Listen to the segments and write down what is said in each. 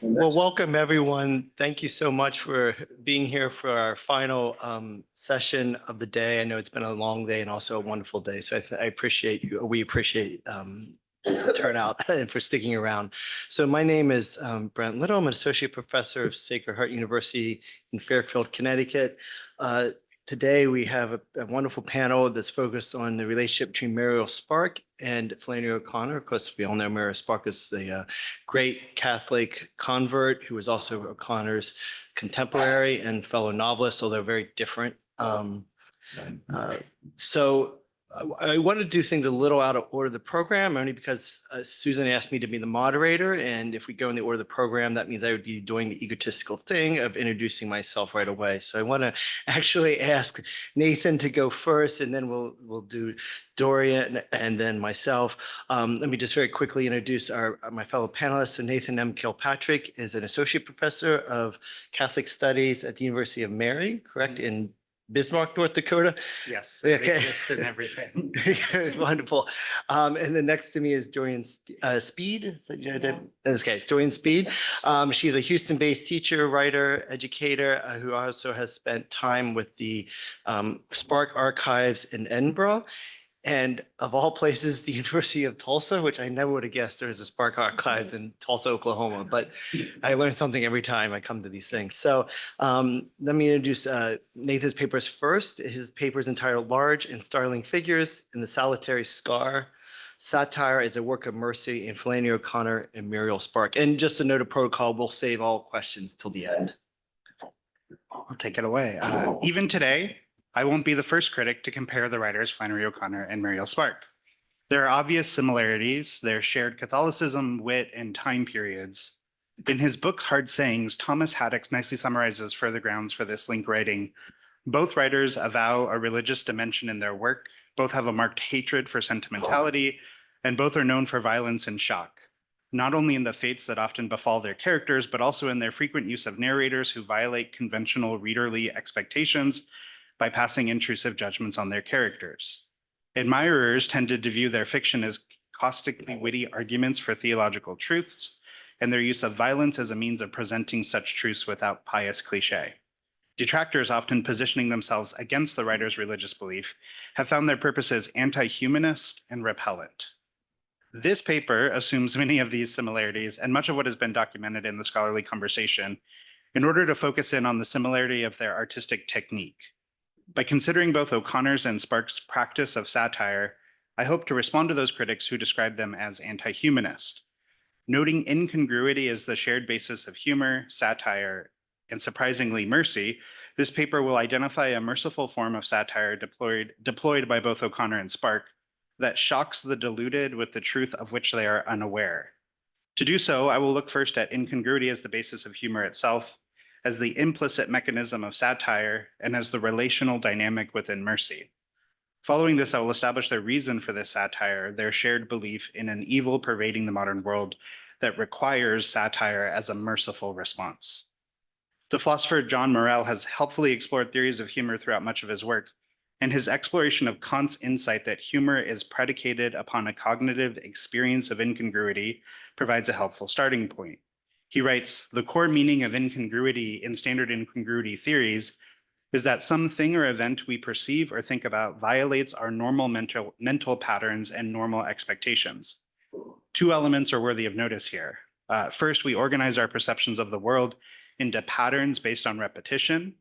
Well, welcome everyone. Thank you so much for being here for our final session of the day. I know it's been a long day and also a wonderful day, so I appreciate you. We appreciate the turnout and for sticking around. So my name is Brent Little. I'm an associate professor of Sacred Heart University in Fairfield, Connecticut. Today we have a wonderful panel that's focused on the relationship between Muriel Spark and Flannery O'Connor. Of course, we all know Muriel Spark is the great Catholic convert who was also O'Connor's contemporary and fellow novelist, although very different. Uh, so I want to do things a little out of order of the program, only because Susan asked me to be the moderator. And if we go in the order of the program, that means I would be doing the egotistical thing of introducing myself right away. So I want to actually ask Nathan to go first, and then we'll do Dorian and then myself. Let me just very quickly introduce my fellow panelists. So Nathan M. Kilpatrick is an associate professor of Catholic Studies at the University of Mary, correct, in Bismarck, North Dakota. Yes, Okay. exist in everything. Wonderful. And then next to me is Dorian Speed. Okay, Dorian Speed. She's a Houston-based teacher, writer, educator who also has spent time with the Spark Archives in Edinburgh. And of all places, the University of Tulsa, which I never would have guessed there is a Spark Archives in Tulsa, Oklahoma, but I learn something every time I come to these things. So let me introduce Nathan's papers first. His paper is entitled Large and Startling Figures in the Solitary Scar. Satire is a work of mercy in Flannery O'Connor and Muriel Spark. And just a note of protocol, we'll save all questions till the end. I'll take it away. Even today, I won't be the first critic to compare the writers Flannery O'Connor and Muriel Spark. There are obvious similarities, their shared Catholicism, wit, and time periods. In his book, Hard Sayings, Thomas Haddocks nicely summarizes further grounds for this link, writing, both writers avow a religious dimension in their work, both have a marked hatred for sentimentality, and both are known for violence and shock, not only in the fates that often befall their characters, but also in their frequent use of narrators who violate conventional readerly expectations by passing intrusive judgments on their characters. Admirers tended to view their fiction as caustically witty arguments for theological truths, and their use of violence as a means of presenting such truths without pious cliche. Detractors, often positioning themselves against the writer's religious belief, have found their purposes anti-humanist and repellent. This paper assumes many of these similarities and much of what has been documented in the scholarly conversation in order to focus in on the similarity of their artistic technique. By considering both O'Connor's and Spark's practice of satire, I hope to respond to those critics who describe them as anti-humanist. Noting incongruity as the shared basis of humor, satire, and surprisingly mercy, this paper will identify a merciful form of satire deployed by both O'Connor and Spark that shocks the deluded with the truth of which they are unaware. To do so, I will look first at incongruity as the basis of humor itself, as the implicit mechanism of satire, and as the relational dynamic within mercy. Following this, I will establish their reason for this satire, their shared belief in an evil pervading the modern world that requires satire as a merciful response. The philosopher John Muriel has helpfully explored theories of humor throughout much of his work, and his exploration of Kant's insight that humor is predicated upon a cognitive experience of incongruity provides a helpful starting point. He writes, the core meaning of incongruity in standard incongruity theories is that some thing or event we perceive or think about violates our normal mental patterns and normal expectations. Two elements are worthy of notice here. First, we organize our perceptions of the world into patterns based on repetition.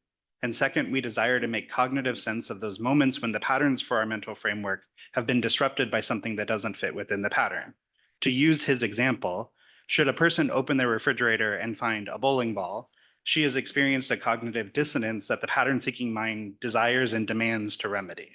And second, we desire to make cognitive sense of those moments when the patterns for our mental framework have been disrupted by something that doesn't fit within the pattern. To use his example, should a person open their refrigerator and find a bowling ball, she has experienced a cognitive dissonance that the pattern-seeking mind desires and demands to remedy.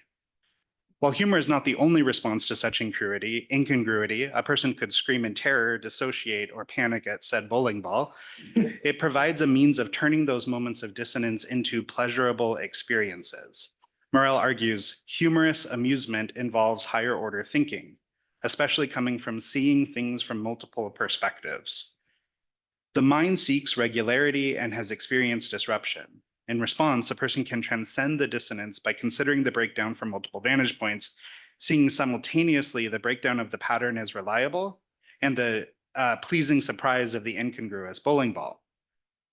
While humor is not the only response to such incongruity, a person could scream in terror, dissociate, or panic at said bowling ball. It provides a means of turning those moments of dissonance into pleasurable experiences. Muriel argues, humorous amusement involves higher order thinking, especially coming from seeing things from multiple perspectives. The mind seeks regularity and has experienced disruption. In response, a person can transcend the dissonance by considering the breakdown from multiple vantage points, seeing simultaneously the breakdown of the pattern as reliable and the pleasing surprise of the incongruous bowling ball.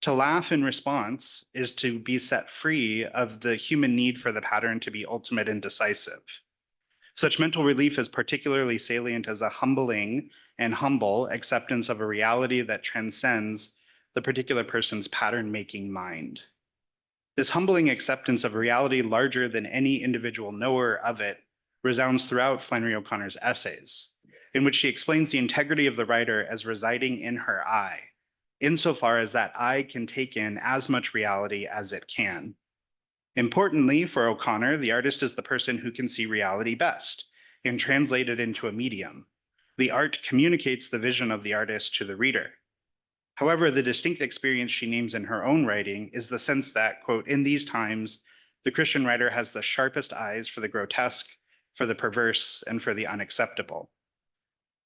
To laugh in response is to be set free of the human need for the pattern to be ultimate and decisive. Such mental relief is particularly salient as a humbling and humble acceptance of a reality that transcends the particular person's pattern-making mind. This humbling acceptance of a reality larger than any individual knower of it resounds throughout Flannery O'Connor's essays, in which she explains the integrity of the writer as residing in her eye, insofar as that eye can take in as much reality as it can. Importantly, for O'Connor, the artist is the person who can see reality best and translate it into a medium. The art communicates the vision of the artist to the reader. However, the distinct experience she names in her own writing is the sense that, quote, in these times, the Christian writer has the sharpest eyes for the grotesque, for the perverse, and for the unacceptable.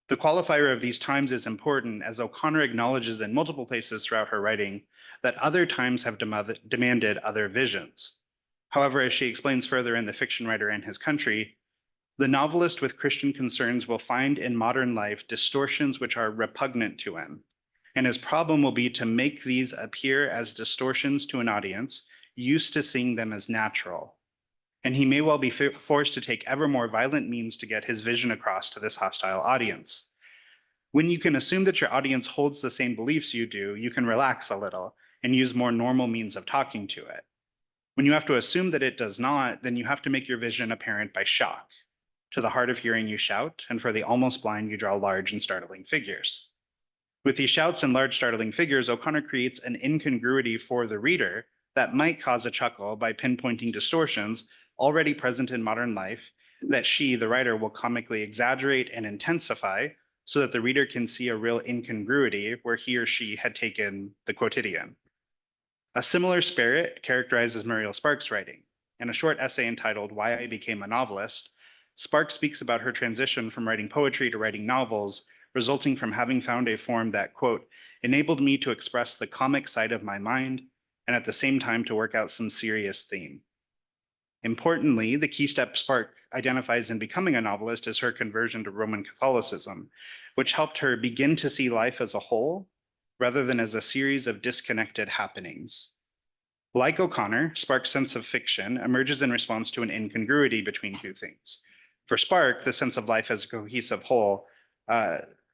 The qualifier of these times is important, as O'Connor acknowledges in multiple places throughout her writing that other times have demanded other visions. However, as she explains further in The Fiction Writer and His Country, the novelist with Christian concerns will find in modern life distortions which are repugnant to him, and his problem will be to make these appear as distortions to an audience used to seeing them as natural. And he may well be forced to take ever more violent means to get his vision across to this hostile audience. When you can assume that your audience holds the same beliefs you do, you can relax a little and use more normal means of talking to it. When you have to assume that it does not, then you have to make your vision apparent by shock. To the hard of hearing you shout, and for the almost blind you draw large and startling figures. With these shouts and large startling figures, O'Connor creates an incongruity for the reader that might cause a chuckle by pinpointing distortions already present in modern life that she, the writer, will comically exaggerate and intensify so that the reader can see a real incongruity where he or she had taken the quotidian. A similar spirit characterizes Muriel Sparks' writing. In a short essay entitled Why I Became a Novelist, Sparks speaks about her transition from writing poetry to writing novels, resulting from having found a form that, quote, enabled me to express the comic side of my mind and at the same time to work out some serious theme. Importantly, the key step Spark identifies in becoming a novelist is her conversion to Roman Catholicism, which helped her begin to see life as a whole rather than as a series of disconnected happenings. Like O'Connor, Spark's sense of fiction emerges in response to an incongruity between two things. For Spark, the sense of life as a cohesive whole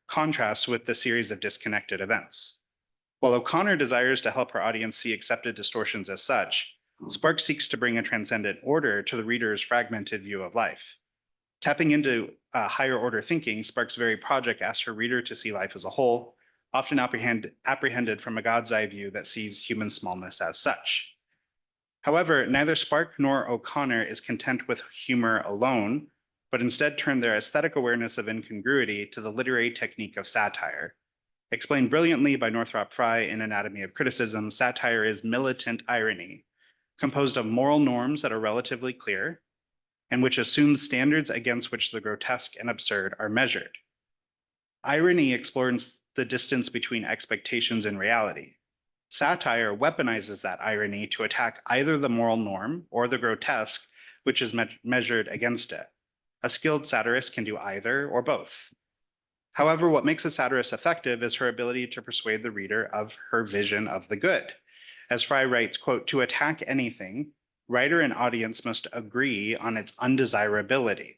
contrasts with the series of disconnected events. While O'Connor desires to help her audience see accepted distortions as such, Spark seeks to bring a transcendent order to the reader's fragmented view of life. Tapping into higher order thinking, Spark's very project asks her reader to see life as a whole, often apprehended from a God's eye view that sees human smallness as such. However, neither Spark nor O'Connor is content with humor alone, but instead turn their aesthetic awareness of incongruity to the literary technique of satire. Explained brilliantly by Northrop Frye in Anatomy of Criticism, satire is militant irony, composed of moral norms that are relatively clear, and which assumes standards against which the grotesque and absurd are measured. Irony explores the distance between expectations and reality. Satire weaponizes that irony to attack either the moral norm or the grotesque, which is measured against it. A skilled satirist can do either or both. However, what makes a satirist effective is her ability to persuade the reader of her vision of the good. As Frye writes, quote, to attack anything, writer and audience must agree on its undesirability.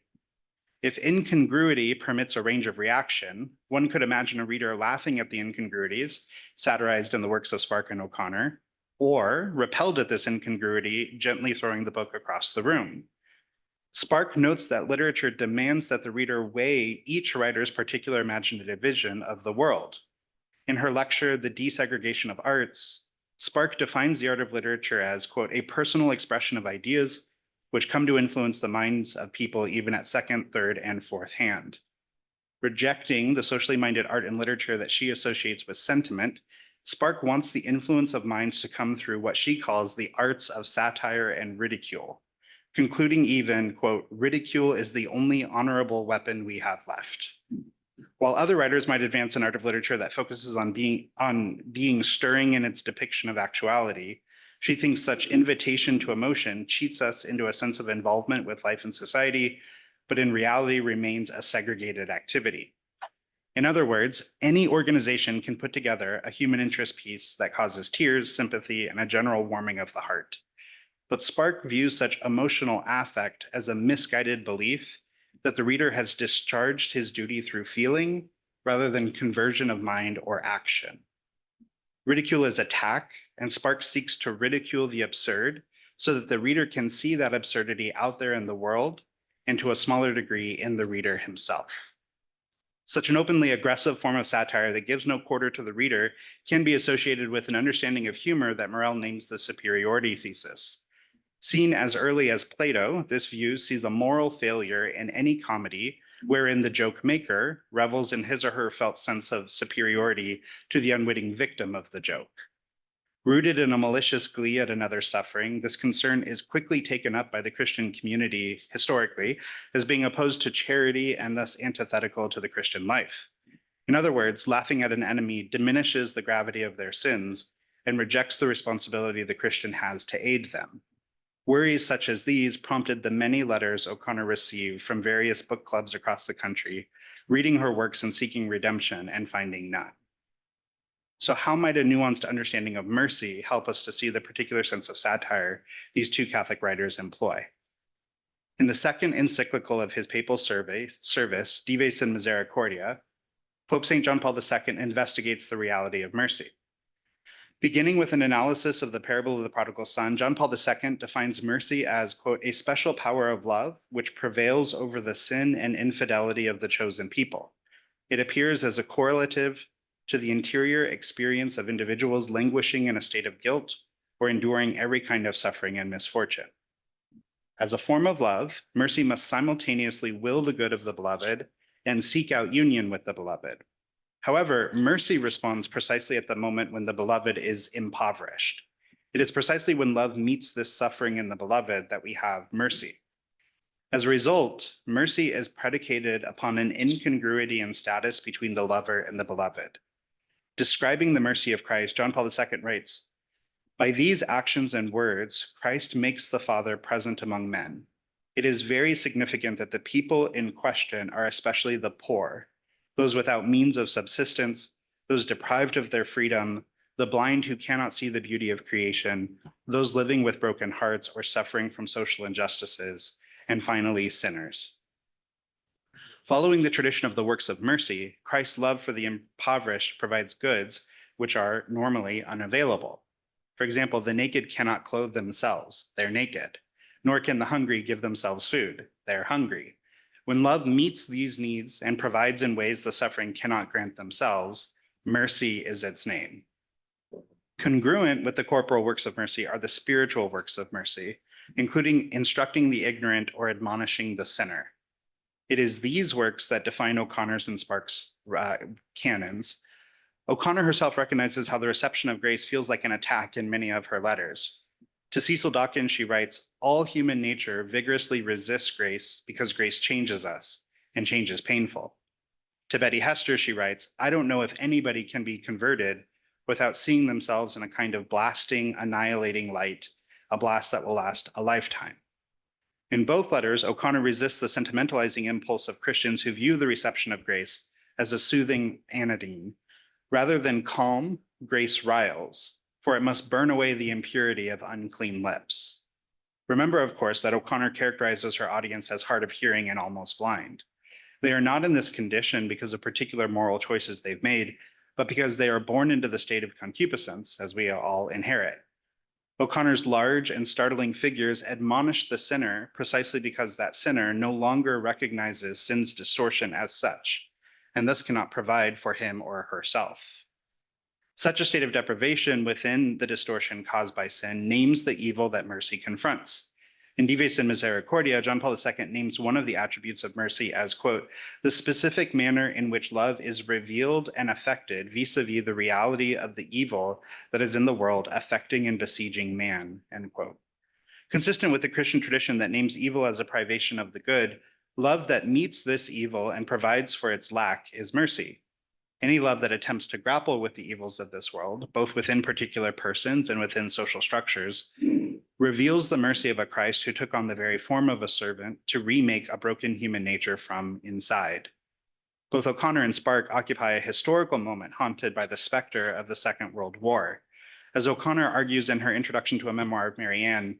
If incongruity permits a range of reaction, one could imagine a reader laughing at the incongruities satirized in the works of Spark and O'Connor, or repelled at this incongruity, gently throwing the book across the room. Spark notes that literature demands that the reader weigh each writer's particular imaginative vision of the world. In her lecture, The Desegregation of Arts, Spark defines the art of literature as, quote, a personal expression of ideas which come to influence the minds of people even at second, third, and fourth hand. Rejecting the socially minded art and literature that she associates with sentiment, Spark wants the influence of minds to come through what she calls the arts of satire and ridicule, concluding even, quote, ridicule is the only honorable weapon we have left. While other writers might advance an art of literature that focuses on being stirring in its depiction of actuality, she thinks such invitation to emotion cheats us into a sense of involvement with life and society, but in reality remains a segregated activity. In other words, any organization can put together a human interest piece that causes tears, sympathy, and a general warming of the heart. But Spark views such emotional affect as a misguided belief that the reader has discharged his duty through feeling rather than conversion of mind or action. Ridicule is attack, and Spark seeks to ridicule the absurd so that the reader can see that absurdity out there in the world and to a smaller degree in the reader himself. Such an openly aggressive form of satire that gives no quarter to the reader can be associated with an understanding of humor that Muriel names the superiority thesis. Seen as early as Plato, this view sees a moral failure in any comedy wherein the joke maker revels in his or her felt sense of superiority to the unwitting victim of the joke. Rooted in a malicious glee at another's suffering, this concern is quickly taken up by the Christian community historically as being opposed to charity and thus antithetical to the Christian life. In other words, laughing at an enemy diminishes the gravity of their sins and rejects the responsibility the Christian has to aid them. Worries such as these prompted the many letters O'Connor received from various book clubs across the country, reading her works and seeking redemption and finding none. So how might a nuanced understanding of mercy help us to see the particular sense of satire these two Catholic writers employ? In the second encyclical of his papal service, Dives in Misericordia, Pope St. John Paul II investigates the reality of mercy. Beginning with an analysis of the parable of the prodigal son, John Paul II defines mercy as, quote, a special power of love which prevails over the sin and infidelity of the chosen people. It appears as a correlative to the interior experience of individuals languishing in a state of guilt or enduring every kind of suffering and misfortune. As a form of love, mercy must simultaneously will the good of the beloved and seek out union with the beloved. However, mercy responds precisely at the moment when the beloved is impoverished. It is precisely when love meets this suffering in the beloved that we have mercy. As a result, mercy is predicated upon an incongruity in status between the lover and the beloved. Describing the mercy of Christ, John Paul II writes, "By these actions and words, Christ makes the Father present among men. It is very significant that the people in question are especially the poor, those without means of subsistence, those deprived of their freedom, the blind who cannot see the beauty of creation, those living with broken hearts or suffering from social injustices, and finally, sinners." Following the tradition of the works of mercy, Christ's love for the impoverished provides goods which are normally unavailable. For example, the naked cannot clothe themselves, they're naked, nor can the hungry give themselves food, they're hungry. When love meets these needs and provides in ways the suffering cannot grant themselves, mercy is its name. Congruent with the corporal works of mercy are the spiritual works of mercy, including instructing the ignorant or admonishing the sinner. It is these works that define O'Connor's and Spark's canons. O'Connor herself recognizes how the reception of grace feels like an attack in many of her letters. To Cecil Dawkins, she writes, "All human nature vigorously resists grace because grace changes us, and change is painful." To Betty Hester, she writes, "I don't know if anybody can be converted without seeing themselves in a kind of blasting, annihilating light, a blast that will last a lifetime." In both letters, O'Connor resists the sentimentalizing impulse of Christians who view the reception of grace as a soothing anodyne. Rather than calm, grace riles, for it must burn away the impurity of unclean lips. Remember, of course, that O'Connor characterizes her audience as hard of hearing and almost blind. They are not in this condition because of particular moral choices they've made, but because they are born into the state of concupiscence, as we all inherit. O'Connor's large and startling figures admonish the sinner precisely because that sinner no longer recognizes sin's distortion as such, and thus cannot provide for him or herself. Such a state of deprivation within the distortion caused by sin names the evil that mercy confronts. In Dives in Misericordia, John Paul II names one of the attributes of mercy as, quote, the specific manner in which love is revealed and affected vis-a-vis the reality of the evil that is in the world affecting and besieging man, end quote. Consistent with the Christian tradition that names evil as a privation of the good, love that meets this evil and provides for its lack is mercy. Any love that attempts to grapple with the evils of this world, both within particular persons and within social structures, reveals the mercy of a Christ who took on the very form of a servant to remake a broken human nature from inside. Both O'Connor and Spark occupy a historical moment haunted by the specter of the Second World War. As O'Connor argues in her introduction to a memoir of Marianne,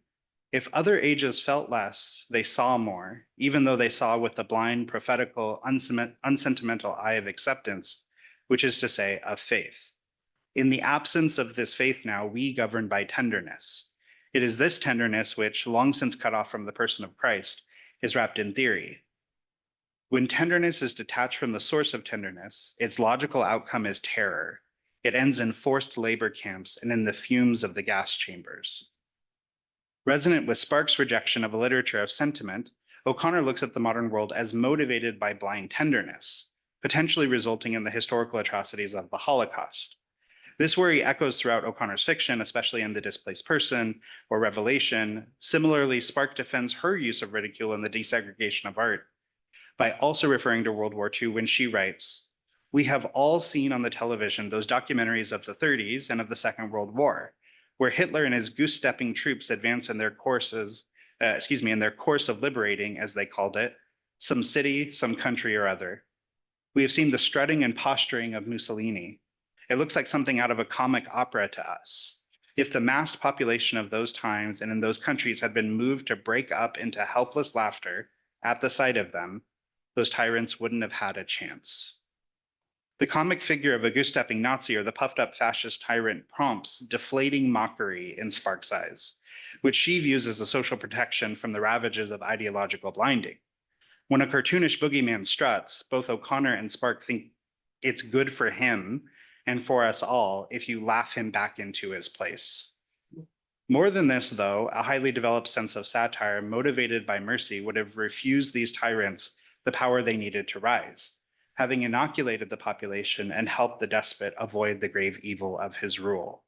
if other ages felt less, they saw more, even though they saw with the blind, prophetical, unsentimental eye of acceptance, which is to say, of faith. In the absence of this faith now, we govern by tenderness. It is this tenderness which, long since cut off from the person of Christ, is wrapped in theory. When tenderness is detached from the source of tenderness, its logical outcome is terror. It ends in forced labor camps and in the fumes of the gas chambers. Resonant with Spark's rejection of a literature of sentiment, O'Connor looks at the modern world as motivated by blind tenderness, potentially resulting in the historical atrocities of the Holocaust. This worry echoes throughout O'Connor's fiction, especially in The Displaced Person or Revelation. Similarly, Spark defends her use of ridicule in the desegregation of art by also referring to World War II when she writes, "We have all seen on the television those documentaries of the 30s and of the Second World War, where Hitler and his goose-stepping troops advance in their course of liberating, as they called it, some city, some country or other. We have seen the strutting and posturing of Mussolini. It looks like something out of a comic opera to us. If the massed population of those times and in those countries had been moved to break up into helpless laughter at the sight of them, those tyrants wouldn't have had a chance." The comic figure of a goose-stepping Nazi or the puffed-up fascist tyrant prompts deflating mockery in Spark's eyes, which she views as a social protection from the ravages of ideological blinding. When a cartoonish boogeyman struts, both O'Connor and Spark think it's good for him and for us all if you laugh him back into his place. More than this, though, a highly developed sense of satire motivated by mercy would have refused these tyrants the power they needed to rise, having inoculated the population and helped the despot avoid the grave evil of his rule.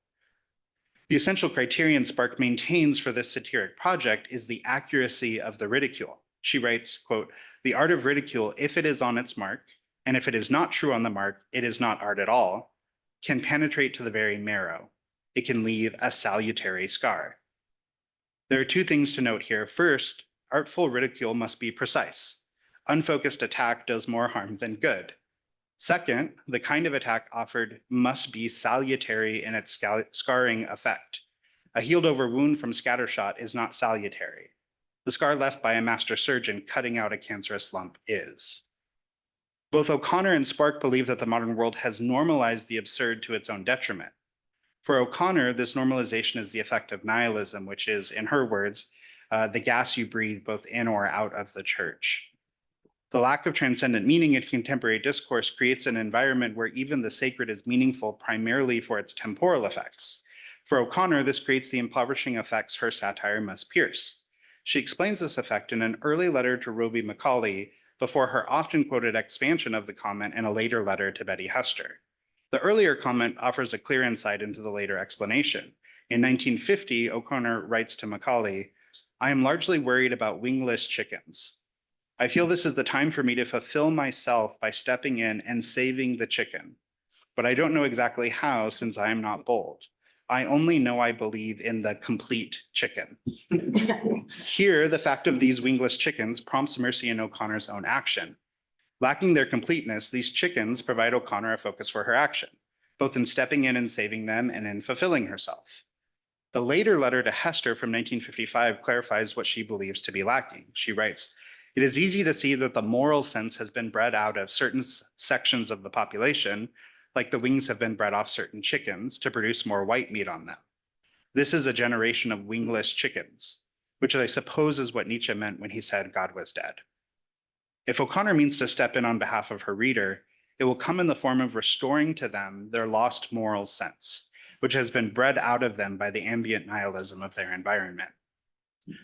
The essential criterion Spark maintains for this satiric project is the accuracy of the ridicule. She writes, quote, "The art of ridicule, if it is on its mark, and if it is not true on the mark, it is not art at all, can penetrate to the very marrow. It can leave a salutary scar." There are two things to note here. First, artful ridicule must be precise. Unfocused attack does more harm than good. Second, the kind of attack offered must be salutary in its scarring effect. A healed over wound from scattershot is not salutary. The scar left by a master surgeon cutting out a cancerous lump is. Both O'Connor and Spark believe that the modern world has normalized the absurd to its own detriment. For O'Connor, this normalization is the effect of nihilism, which is, in her words, the gas you breathe both in or out of the church. The lack of transcendent meaning in contemporary discourse creates an environment where even the sacred is meaningful primarily for its temporal effects. For O'Connor, this creates the impoverishing effects her satire must pierce. She explains this effect in an early letter to Roby Macaulay before her often quoted expansion of the comment in a later letter to Betty Hester. The earlier comment offers a clear insight into the later explanation. In 1950, O'Connor writes to Macaulay, "I am largely worried about wingless chickens. I feel this is the time for me to fulfill myself by stepping in and saving the chicken. But I don't know exactly how since I am not bold. I only know I believe in the complete chicken." Here, the fact of these wingless chickens prompts mercy in O'Connor's own action. Lacking their completeness, these chickens provide O'Connor a focus for her action, both in stepping in and saving them and in fulfilling herself. The later letter to Hester from 1955 clarifies what she believes to be lacking. She writes, "It is easy to see that the moral sense has been bred out of certain sections of the population, like the wings have been bred off certain chickens to produce more white meat on them. This is a generation of wingless chickens, which I suppose is what Nietzsche meant when he said God was dead." If O'Connor means to step in on behalf of her reader, it will come in the form of restoring to them their lost moral sense, which has been bred out of them by the ambient nihilism of their environment.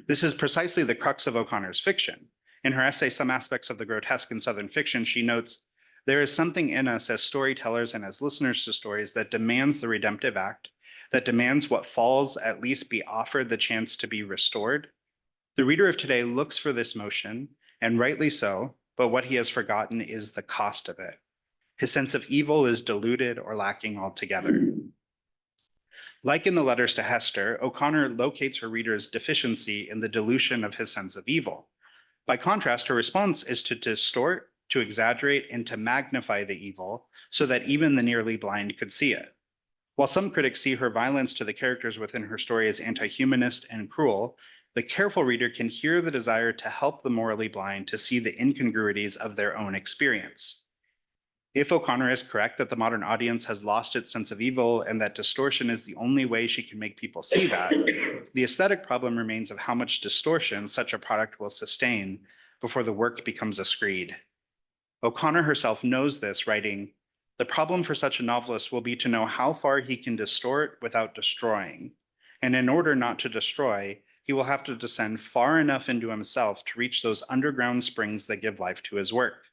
This is precisely the crux of O'Connor's fiction. In her essay, Some Aspects of the Grotesque in Southern Fiction, she notes, "There is something in us as storytellers and as listeners to stories that demands the redemptive act, that demands what falls at least be offered the chance to be restored. The reader of today looks for this motion, and rightly so, but what he has forgotten is the cost of it. His sense of evil is diluted or lacking altogether." Like in the letters to Hester, O'Connor locates her reader's deficiency in the dilution of his sense of evil. By contrast, her response is to distort to exaggerate and to magnify the evil so that even the nearly blind could see it. While some critics see her violence to the characters within her story as anti-humanist and cruel, the careful reader can hear the desire to help the morally blind to see the incongruities of their own experience. If O'Connor is correct that the modern audience has lost its sense of evil and that distortion is the only way she can make people see that, the aesthetic problem remains of how much distortion such a product will sustain before the work becomes a screed. O'Connor herself knows this, writing, "The problem for such a novelist will be to know how far he can distort without destroying. And in order not to destroy, he will have to descend far enough into himself to reach those underground springs that give life to his work."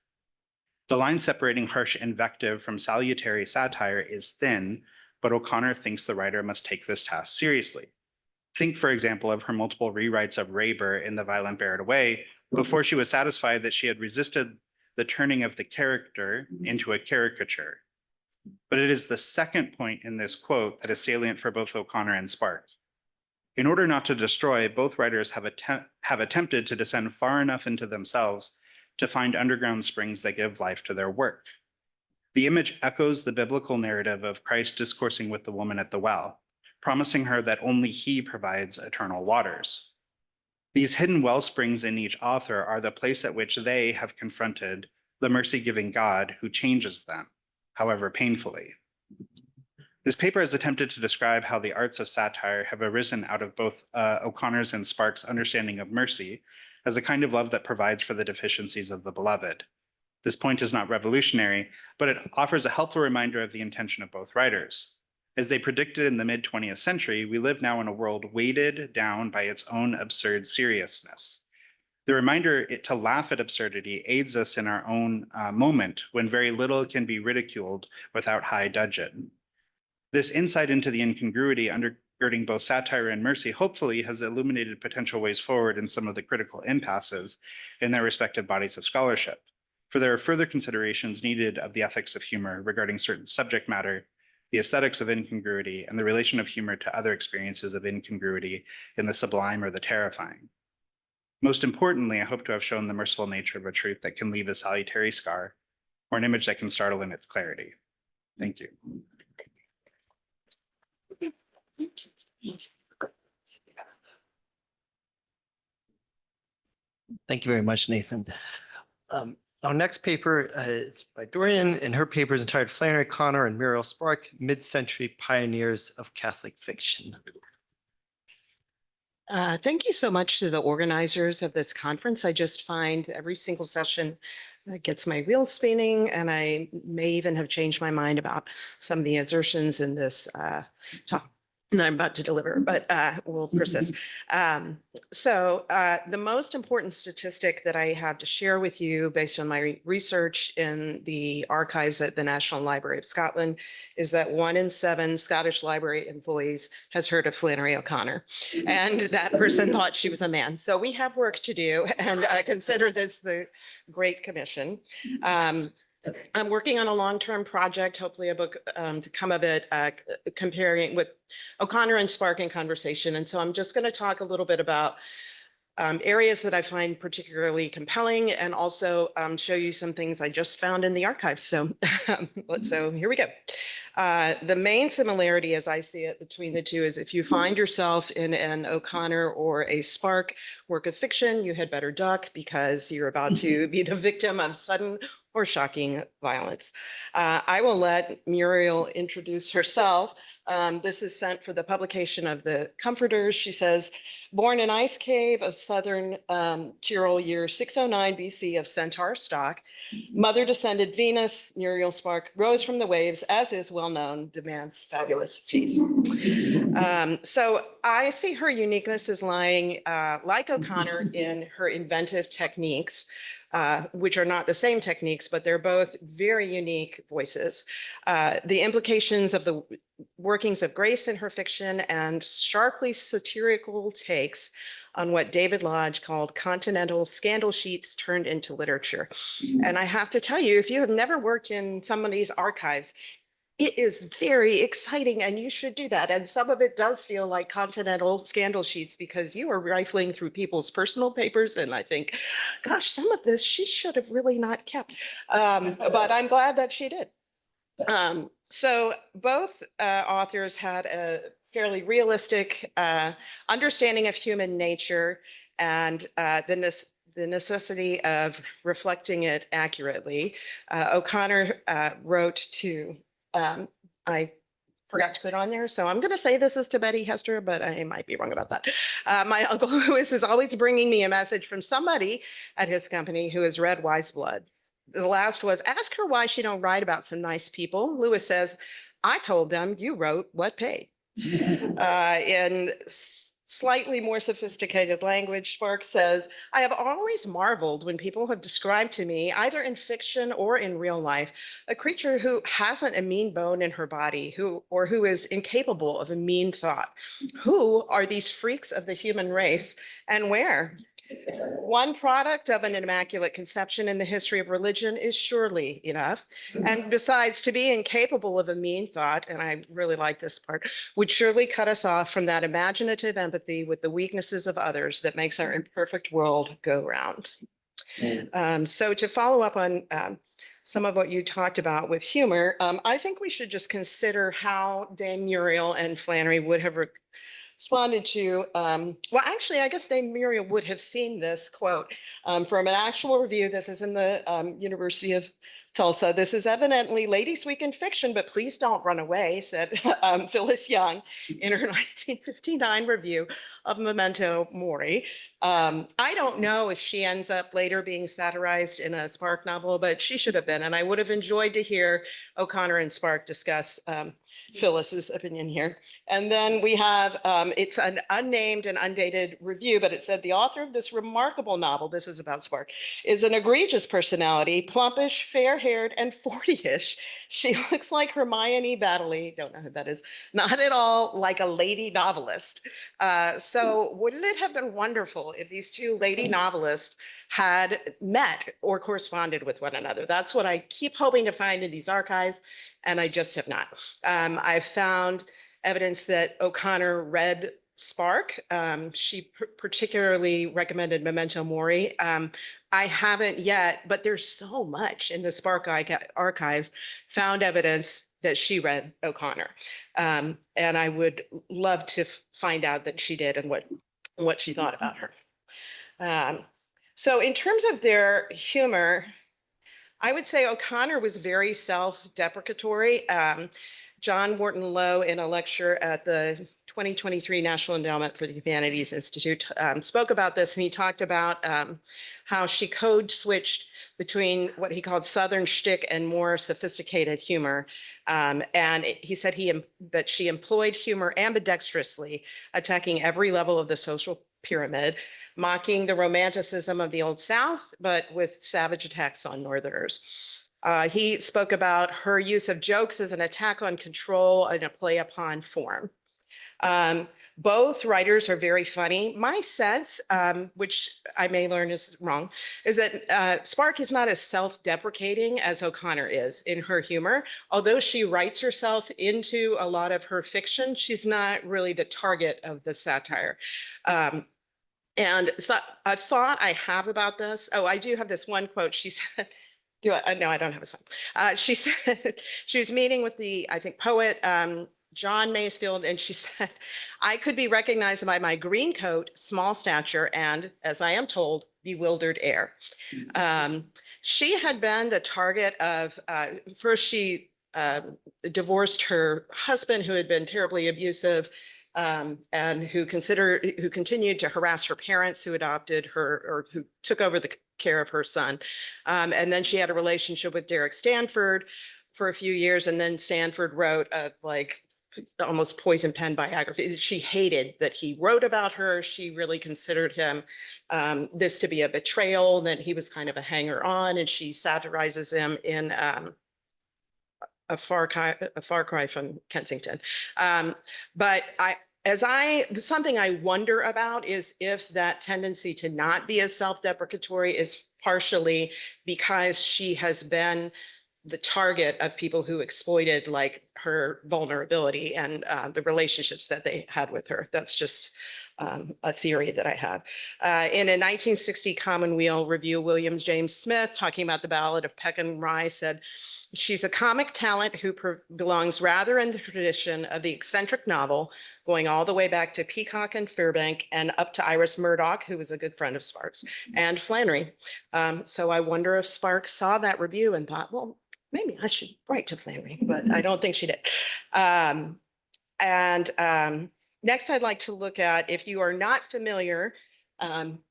The line separating harsh invective from salutary satire is thin, but O'Connor thinks the writer must take this task seriously. Think, for example, of her multiple rewrites of Raber in The Violent Bear It Away before she was satisfied that she had resisted the turning of the character into a caricature. But it is the second point in this quote that is salient for both O'Connor and Spark. In order not to destroy, both writers have attempted to descend far enough into themselves to find underground springs that give life to their work. The image echoes the biblical narrative of Christ discoursing with the woman at the well, promising her that only he provides eternal waters. These hidden well springs in each author are the place at which they have confronted the mercy-giving God who changes them, however painfully. This paper has attempted to describe how the arts of satire have arisen out of both O'Connor's and Spark's understanding of mercy as a kind of love that provides for the deficiencies of the beloved. This point is not revolutionary, but it offers a helpful reminder of the intention of both writers. As they predicted in the mid-20th century, we live now in a world weighted down by its own absurd seriousness. The reminder to laugh at absurdity aids us in our own moment when very little can be ridiculed without high dudgeon. This insight into the incongruity undergirding both satire and mercy hopefully has illuminated potential ways forward in some of the critical impasses in their respective bodies of scholarship. For there are further considerations needed of the ethics of humor regarding certain subject matter, the aesthetics of incongruity, and the relation of humor to other experiences of incongruity in the sublime or the terrifying. Most importantly, I hope to have shown the merciful nature of a truth that can leave a salutary scar or an image that can startle in its clarity. Thank you. Thank you very much, Nathan. Our next paper is by Dorian, and her paper is entitled Flannery, Connor, and Muriel Spark, Mid-Century Pioneers of Catholic Fiction. Thank you so much to the organizers of this conference. I just find every single session gets my wheels spinning, and I may even have changed my mind about some of the assertions in this talk that I'm about to deliver, but we'll persist. The most important statistic that I have to share with you based on my research in the archives at the National Library of Scotland is that 1 in 7 Scottish Library employees has heard of Flannery O'Connor, and that person thought she was a man. So we have work to do, and I consider this the Great Commission. I'm working on a long-term project, hopefully a book to come of it, comparing with O'Connor and Spark in conversation. And so I'm just going to talk a little bit about areas that I find particularly compelling, and also show you some things I just found in the archives. So, so here we go. The main similarity, as I see it, between the two is if you find yourself in an O'Connor or a Spark work of fiction, you had better duck because you're about to be the victim of sudden or shocking violence. I will let Muriel introduce herself. This is sent for the publication of the Comforters. She says, born in ice cave of southern Tyrol, year 609 BC of centaur stock, mother descended Venus, Muriel Spark, rose from the waves, as is well known, demands fabulous feast. So I see her uniqueness as lying, like O'Connor, in her inventive techniques, which are not the same techniques, but they're both very unique voices. The implications of the workings of grace in her fiction and sharply satirical takes on what David Lodge called continental scandal sheets turned into literature. And I have to tell you, if you have never worked in somebody's archives, It is very exciting and you should do that. And some of it does feel like Continental scandal sheets because you are rifling through people's personal papers. And I think, gosh, some of this she should have really not kept. But I'm glad that she did. So both authors had a fairly realistic understanding of human nature and the necessity of reflecting it accurately. O'Connor wrote to, I forgot to put on there, so I'm going to say this is to Betty Hester, but I might be wrong about that. My Uncle Lewis is always bringing me a message from somebody at his company who has read Wise Blood. The last was, ask her why she don't write about some nice people. Lewis says, I told them you wrote what paid. In slightly more sophisticated language, Spark says, I have always marveled when people have described to me, either in fiction or in real life, a creature who hasn't a mean bone in her body, who is incapable of a mean thought. Who are these freaks of the human race and where? One product of an immaculate conception in the history of religion is surely enough. And besides, to be incapable of a mean thought, and I really like this part, would surely cut us off from that imaginative empathy with the weaknesses of others that makes our imperfect world go round. So to follow up on some of what you talked about with humor, I think we should just consider how Dame Muriel and Flannery would have responded to, well, actually, I guess Dame Muriel would have seen this quote from an actual review. This is in the University of Tulsa. This is evidently Ladies' Week in Fiction, but please don't run away, said Phyllis Young in her 1959 review of Memento Mori. I don't know if she ends up later being satirized in a Spark novel, but she should have been. And I would have enjoyed to hear O'Connor and Spark discuss Phyllis's opinion here. And then we have, it's an unnamed and undated review, but it said the author of this remarkable novel, this is about Spark, is an egregious personality, plumpish, fair-haired, and 40-ish. She looks like Hermione Baddeley, don't know who that is, not at all like a lady novelist. So wouldn't it have been wonderful if these two lady novelists had met or corresponded with one another? That's what I keep hoping to find in these archives, and I just have not. I've found evidence that O'Connor read Spark. She particularly recommended Memento Mori. I haven't yet, but there's so much in the Spark archives, found evidence that she read O'Connor. And I would love to find out that she did and what she thought about her. So in terms of their humor, I would say O'Connor was very self-deprecatory. John Wharton Lowe, in a lecture at the 2023 National Endowment for the Humanities Institute, spoke about this, and he talked about how she code switched between what he called Southern shtick and more sophisticated humor. And he said that she employed humor ambidextrously, attacking every level of the social pyramid, mocking the romanticism of the Old South, but with savage attacks on Northerners. He spoke about her use of jokes as an attack on control and a play upon form. Both writers are very funny. My sense, which I may learn is wrong, is that Spark is not as self-deprecating as O'Connor is in her humor. Although she writes herself into a lot of her fiction, she's not really the target of the satire. And so a thought I have about this, oh, I do have this one quote. She said, no, I don't have a son. She said, she was meeting with the, I think, poet John Masefield, and she said, I could be recognized by my green coat, small stature, and, as I am told, bewildered air. She had been the target of, first she divorced her husband, who had been terribly abusive, and who continued to harass her parents who adopted her or who took over the care of her son. And then she had a relationship with Derek Stanford for a few years. And then Stanford wrote a almost poison pen biography. She hated that he wrote about her. She really considered him this to be a betrayal, that he was kind of a hanger on, and she satirizes him in a far cry from Kensington. But something I wonder about is if that tendency to not be as self-deprecatory is partially because she has been the target of people who exploited like her vulnerability and the relationships that they had with her. That's just a theory that I have. In a 1960 Commonweal review, William James Smith, talking about the Ballad of Peck and Rye, said, "She's a comic talent who belongs rather in the tradition of the eccentric novel, going all the way back to Peacock and Fairbank and up to Iris Murdoch, who was a good friend of Sparks, and Flannery." So I wonder if Sparks saw that review and thought, well, maybe I should write to Flannery, but I don't think she did. Next, I'd like to look at, if you are not familiar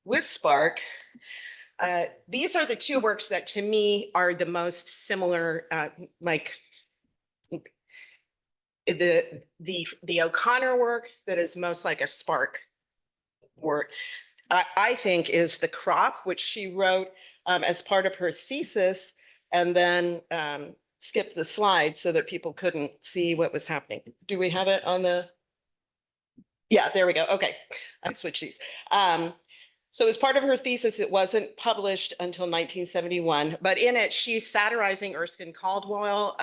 with Spark, these are the two works that to me are the most similar, like the O'Connor work that is most like a Spark work, I think is The Crop, which she wrote as part of her thesis, and then skipped the slide so that people couldn't see what was happening. Do we have it on the? Yeah, there we go. Okay, I switched these. So as part of her thesis, it wasn't published until 1971, but in it, she's satirizing Erskine Caldwell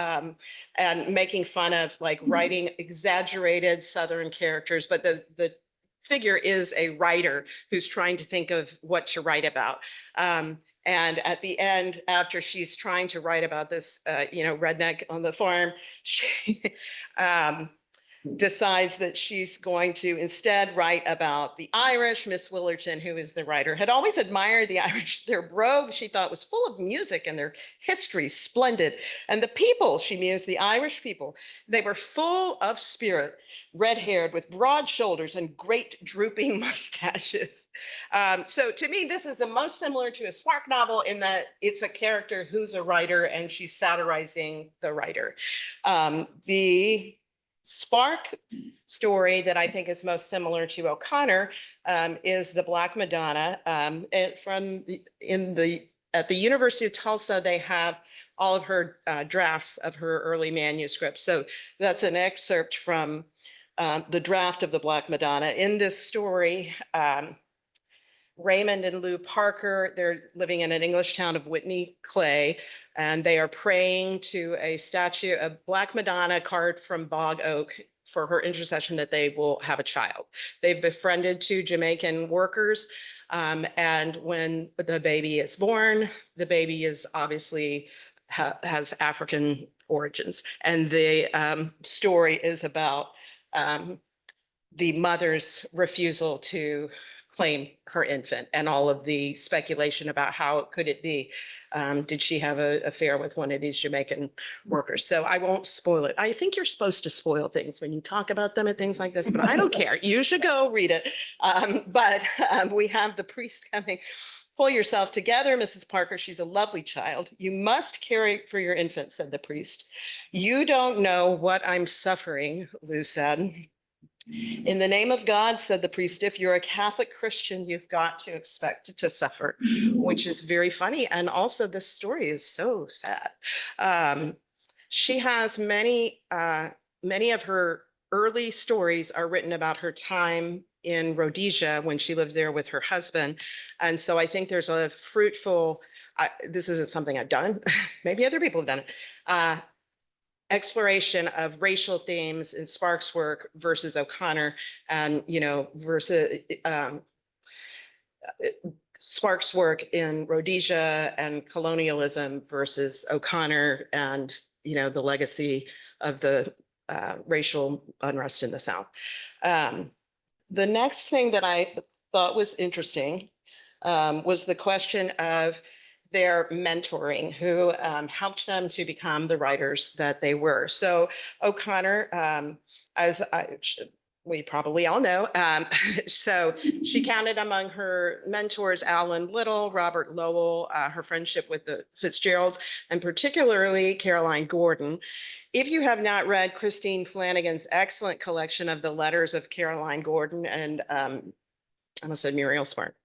and making fun of like writing exaggerated Southern characters, but the figure is a writer who's trying to think of what to write about. And at the end, after she's trying to write about this, redneck on the farm, she decides that she's going to instead write about the Irish. Miss Willerton, who is the writer, had always admired the Irish. Their brogue, she thought, was full of music and their history splendid. And the people, she mused, the Irish people, they were full of spirit, red-haired with broad shoulders and great drooping mustaches. So to me, this is the most similar to a Spark novel in that it's a character who's a writer and she's satirizing the writer. The Spark story that I think is most similar to O'Connor is the Black Madonna. At the University of Tulsa, they have all of her drafts of her early manuscripts. So that's an excerpt from the draft of the Black Madonna. In this story, Raymond and Lou Parker, they're living in an English town of Whitney Clay, and they are praying to a statue of Black Madonna carved from bog oak for her intercession that they will have a child. They've befriended two Jamaican workers, and when the baby is born, the baby is obviously has African origins. And the story is about the mother's refusal to claim her infant and all of the speculation about how could it be. Did she have an affair with one of these Jamaican workers? So I won't spoil it. I think you're supposed to spoil things when you talk about them and things like this, but I don't care. You should go read it. But we have the priest coming. Pull yourself together, Mrs. Parker. She's a lovely child. You must care for your infant, said the priest. You don't know what I'm suffering, Lou said. In the name of God, said the priest, if you're a Catholic Christian, you've got to expect to suffer, which is very funny. And also this story is so sad. She has many of her early stories are written about her time in Rhodesia when she lived there with her husband. And so I think there's a fruitful, this isn't something I've done, maybe other people have done it, exploration of racial themes in Sparks' work versus O'Connor, and versus Sparks' work in Rhodesia and colonialism versus O'Connor and the legacy of the racial unrest in the South. The next thing that I thought was interesting was the question of their mentoring, who helped them to become the writers that they were. So O'Connor, we probably all know, so she counted among her mentors Alan Little, Robert Lowell, her friendship with the Fitzgeralds, and particularly Caroline Gordon. If you have not read Christine Flanagan's excellent collection of the letters of Caroline Gordon and I almost said Muriel Smart,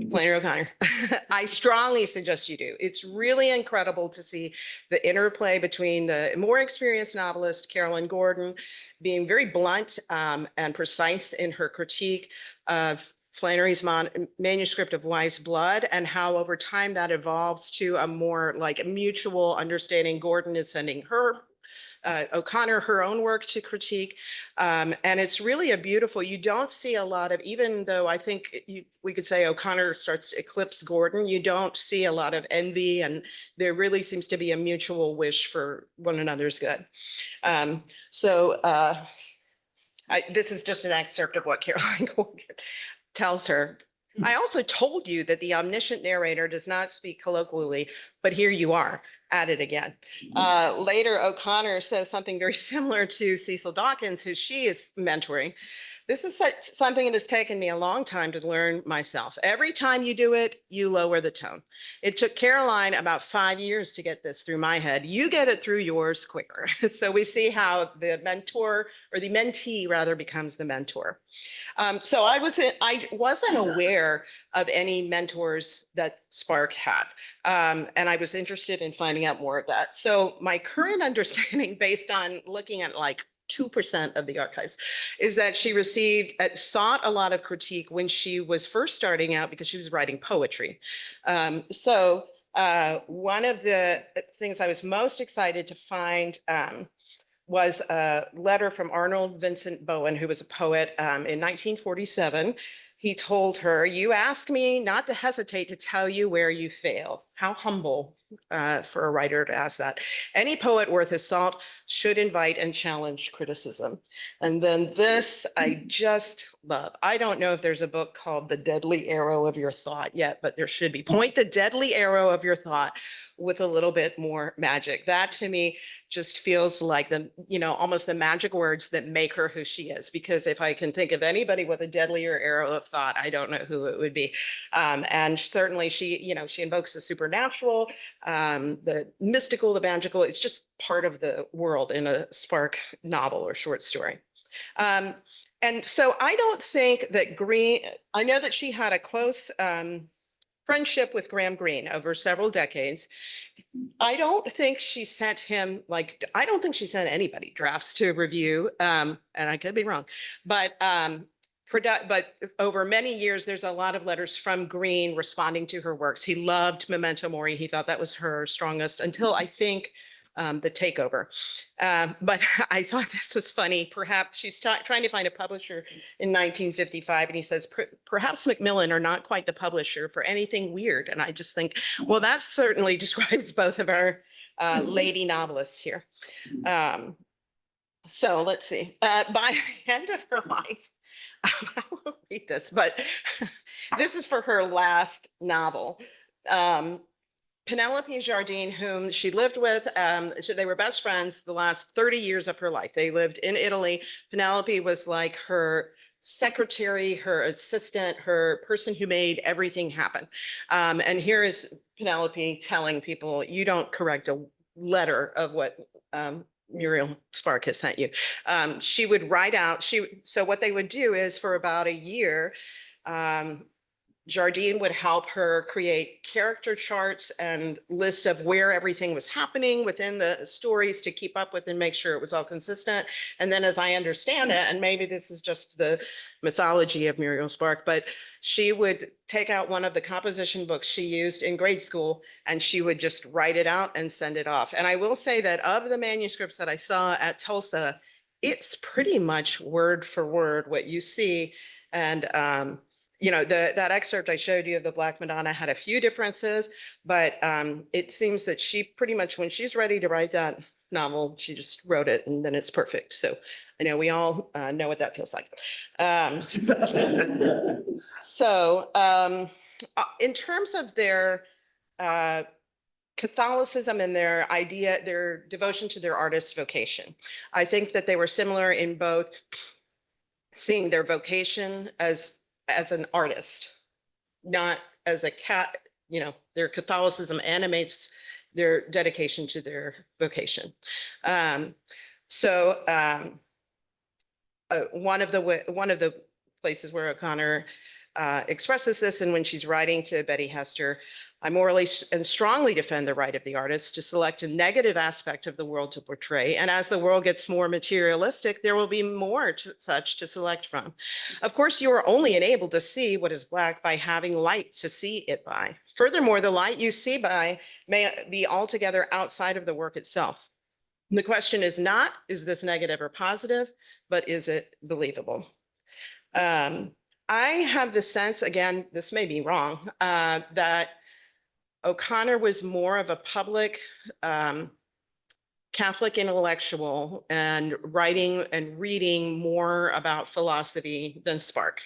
Flannery O'Connor, I strongly suggest you do. It's really incredible to see the interplay between the more experienced novelist, Caroline Gordon, being very blunt and precise in her critique of Flannery's manuscript of Wise Blood, and how over time that evolves to a more like mutual understanding. Gordon is sending her O'Connor her own work to critique. And it's really a beautiful, you don't see a lot of, even though I think we could say O'Connor starts to eclipse Gordon, you don't see a lot of envy, and there really seems to be a mutual wish for one another's good. This is just an excerpt of what Caroline Gordon tells her. I also told you that the omniscient narrator does not speak colloquially, but here you are at it again. Later, O'Connor says something very similar to Cecil Dawkins, who she is mentoring. This is something that has taken me a long time to learn myself. Every time you do it, you lower the tone. It took Caroline about 5 years to get this through my head. You get it through yours quicker. So we see how the mentor, or the mentee rather, becomes the mentor. So I wasn't aware of any mentors that Spark had. And I was interested in finding out more of that. So my current understanding, based on looking at like 2% of the archives, is that she sought a lot of critique when she was first starting out because she was writing poetry. One of the things I was most excited to find was a letter from Arnold Vincent Bowen, who was a poet in 1947. He told her, "You asked me not to hesitate to tell you where you fail." How humble for a writer to ask that. "Any poet worth his salt should invite and challenge criticism." And then this I just love. I don't know if there's a book called The Deadly Arrow of Your Thought yet, but there should be. Point the deadly arrow of your thought with a little bit more magic. That to me just feels like almost the magic words that make her who she is. Because if I can think of anybody with a deadlier arrow of thought, I don't know who it would be. And certainly she invokes the supernatural, the mystical, the magical. It's just part of the world in a Spark novel or short story. And so I don't think that I know that she had a close friendship with Graham Greene over several decades. I don't think she sent anybody drafts to review, and I could be wrong, but over many years, there's a lot of letters from Greene responding to her works. He loved Memento Mori. He thought that was her strongest until I think the takeover. But I thought this was funny. Perhaps she's trying to find a publisher in 1955, and he says, "Perhaps Macmillan are not quite the publisher for anything weird." And I just think, well, that certainly describes both of our lady novelists here. So let's see. By the end of her life, I won't read this, but this is for her last novel. Penelope Jardine, whom she lived with, they were best friends the last 30 years of her life. They lived in Italy. Penelope was like her secretary, her assistant, her person who made everything happen. And here is Penelope telling people, you don't correct a letter of what Muriel Spark has sent you. She would write out, so what they would do is for about a year, Jardine would help her create character charts and lists of where everything was happening within the stories to keep up with and make sure it was all consistent. And then as I understand it, and maybe this is just the mythology of Muriel Spark, but she would take out one of the composition books she used in grade school and she would just write it out and send it off. And I will say that of the manuscripts that I saw at Tulsa, it's pretty much word for word what you see. And that excerpt I showed you of the Black Madonna had a few differences, but it seems that she pretty much, when she's ready to write that novel, she just wrote it and then it's perfect. So I know we all know what that feels like. In terms of their Catholicism and their devotion to their artist vocation, I think that they were similar in both seeing their vocation as an artist, not as a cat. Their Catholicism animates their dedication to their vocation. One of the places where O'Connor expresses this, and when she's writing to Betty Hester, I morally and strongly defend the right of the artist to select a negative aspect of the world to portray. And as the world gets more materialistic, there will be more such to select from. Of course, you are only enabled to see what is Black by having light to see it by. Furthermore, the light you see by may be altogether outside of the work itself. The question is not, is this negative or positive, but is it believable? I have the sense, again, this may be wrong, that O'Connor was more of a public Catholic intellectual and writing and reading more about philosophy than Spark,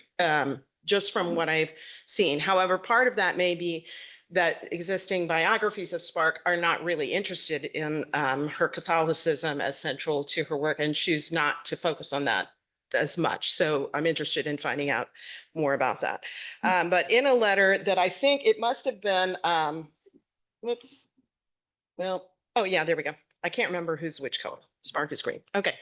just from what I've seen. However, part of that may be that existing biographies of Spark are not really interested in her Catholicism as central to her work and choose not to focus on that as much. So I'm interested in finding out more about that. But in a letter that I think it must have been, whoops. Well, oh yeah, there we go. I can't remember who's which color. Spark is green. Okay.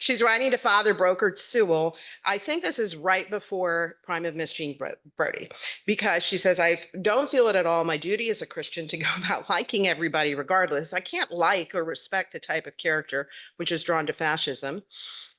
She's writing to Father Broker Sewell. I think this is right before Prime of Miss Jean Brodie, because she says, I don't feel it at all my duty as a Christian to go about liking everybody regardless. I can't like or respect the type of character which is drawn to fascism.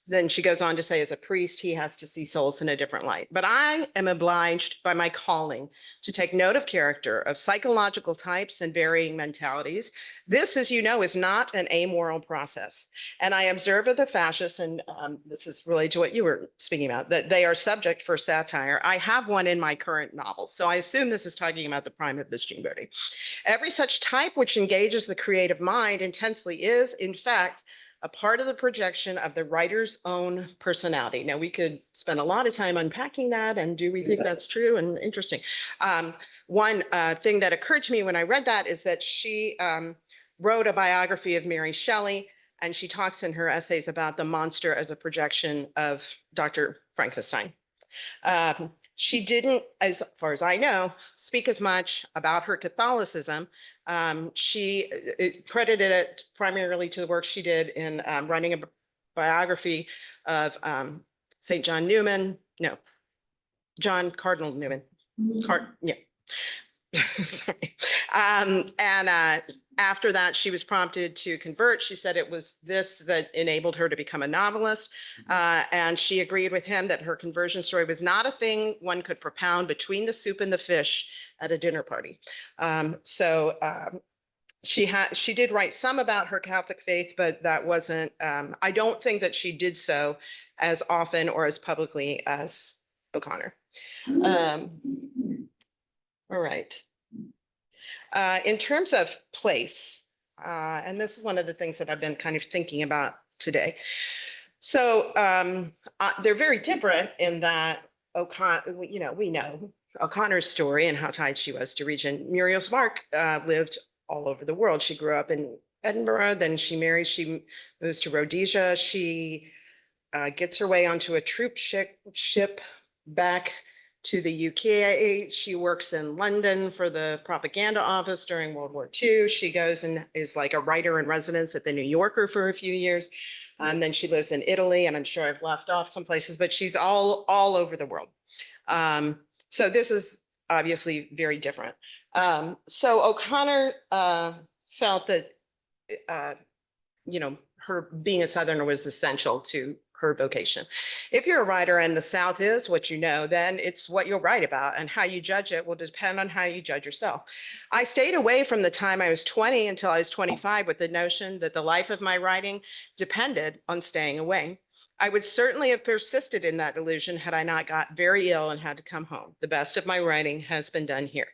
Then she goes on to say, as a priest, he has to see souls in a different light. But I am obliged by my calling to take note of character, of psychological types and varying mentalities. This, as you know, is not an amoral process. And I observe of the fascists, and this is related to what you were speaking about, that they are subject for satire. I have one in my current novel. So I assume this is talking about the Prime of Miss Jean Brodie. Every such type which engages the creative mind intensely is, in fact, a part of the projection of the writer's own personality. Now, we could spend a lot of time unpacking that, and do we think that's true and interesting? One thing that occurred to me when I read that is that she wrote a biography of Mary Shelley, and she talks in her essays about the monster as a projection of Dr. Frankenstein. She didn't, as far as I know, speak as much about her Catholicism. She credited it primarily to the work she did in writing a biography of St. John Newman, no, John Cardinal Newman. Yeah. Sorry. After that, she was prompted to convert. She said it was this that enabled her to become a novelist. And she agreed with him that her conversion story was not a thing one could propound between the soup and the fish at a dinner party. She did write some about her Catholic faith, but that wasn't, I don't think that she did so as often or as publicly as O'Connor. All right. In terms of place, and this is one of the things that I've been kind of thinking about today. So they're very different in that O'Connor, you know, we know O'Connor's story and how tied she was to region. Muriel Spark lived all over the world. She grew up in Edinburgh, then she marries, she moves to Rhodesia. She gets her way onto a troop ship back to the UK. She works in London for the propaganda office during World War II. She goes and is like a writer in residence at the New Yorker for a few years. And then she lives in Italy, and I'm sure I've left off some places, but she's all over the world. So this is obviously very different. So O'Connor felt that, you know, her being a Southerner was essential to her vocation. If you're a writer and the South is what you know, then it's what you'll write about, and how you judge it will depend on how you judge yourself. I stayed away from the time I was 20 until I was 25 with the notion that the life of my writing depended on staying away. I would certainly have persisted in that delusion had I not got very ill and had to come home. The best of my writing has been done here.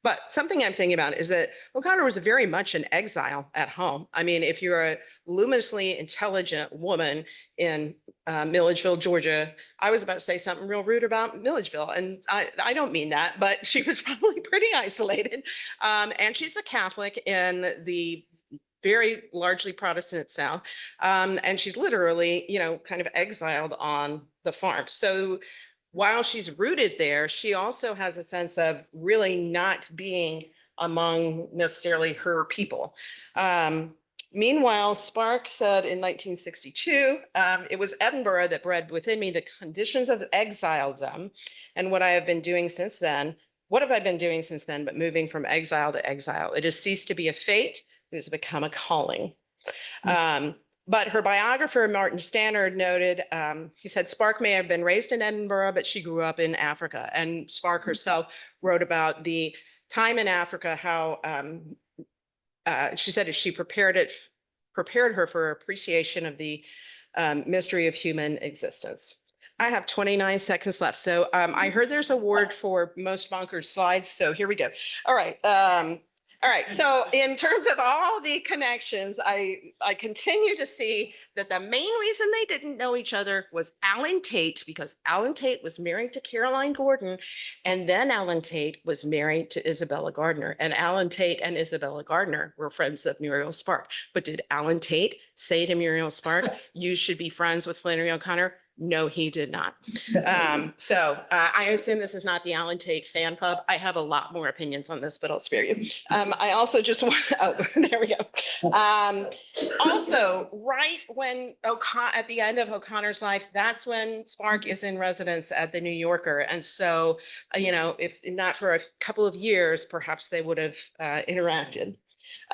But something I'm thinking about is that O'Connor was very much an exile at home. I mean, if you're a luminously intelligent woman in Milledgeville, Georgia, I was about to say something real rude about Milledgeville, and I don't mean that, but she was probably pretty isolated. And she's a Catholic in the very largely Protestant South. And she's literally, you know, kind of exiled on the farm. So while she's rooted there, she also has a sense of really not being among necessarily her people. Meanwhile, Spark said in 1962, it was Edinburgh that bred within me the conditions of exiledom. And what I have been doing since then, what have I been doing since then but moving from exile to exile? It has ceased to be a fate, it has become a calling. But her biographer, Martin Stannard, noted, he said, Spark may have been raised in Edinburgh, but she grew up in Africa. And Spark herself wrote about the time in Africa, how she said she prepared her for appreciation of the mystery of human existence. I have 29 seconds left. So I heard there's a award for most bonkers slides. So here we go. All right. All right. So in terms of all the connections, I continue to see that the main reason they didn't know each other was Alan Tate, because Alan Tate was married to Caroline Gordon, and then Alan Tate was married to Isabella Gardner. And Alan Tate and Isabella Gardner were friends of Muriel Spark. But did Alan Tate say to Muriel Spark, you should be friends with Flannery O'Connor? No, he did not. I assume this is not the Alan Tate fan club. I have a lot more opinions on this, but I'll spare you. I also just want, oh, there we go. Also, right when at the end of O'Connor's life, that's when Spark is in residence at the New Yorker. And so, if not for a couple of years, perhaps they would have interacted.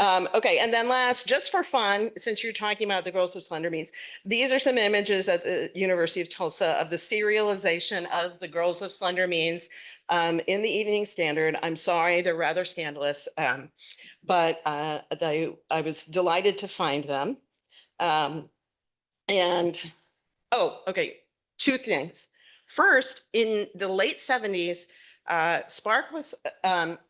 Okay, and then last, just for fun, since you're talking about the Girls of Slender Means, these are some images at the University of Tulsa of the serialization of the Girls of Slender Means in the Evening Standard. I'm sorry, they're rather scandalous, but I was delighted to find them. Okay, two things. First, in the late 70s, Spark was,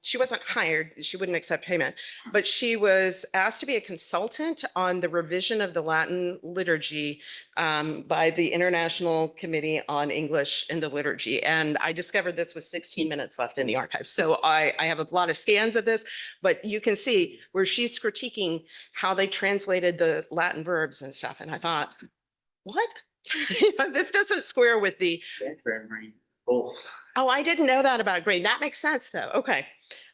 she wasn't hired, she wouldn't accept payment, but she was asked to be a consultant on the revision of the Latin liturgy by the International Committee on English in the Liturgy. And I discovered this with 16 minutes left in the archives. So I have a lot of scans of this, but you can see where she's critiquing how they translated the Latin verbs and stuff. And I thought, what? This doesn't square with the... Both. Oh, I didn't know that about grade. That makes sense though. Okay.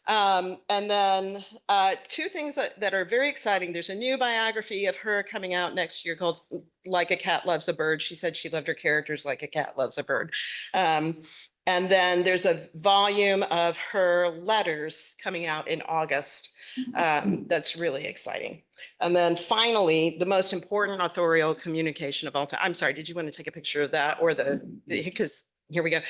And then two things that are very exciting. There's a new biography of her coming out next year called Like a Cat Loves a Bird. She said she loved her characters like a cat loves a bird. And then there's a volume of her letters coming out in August. That's really exciting. And then finally, the most important authorial communication of all time. I'm sorry, did you want to take a picture of that or because here we go.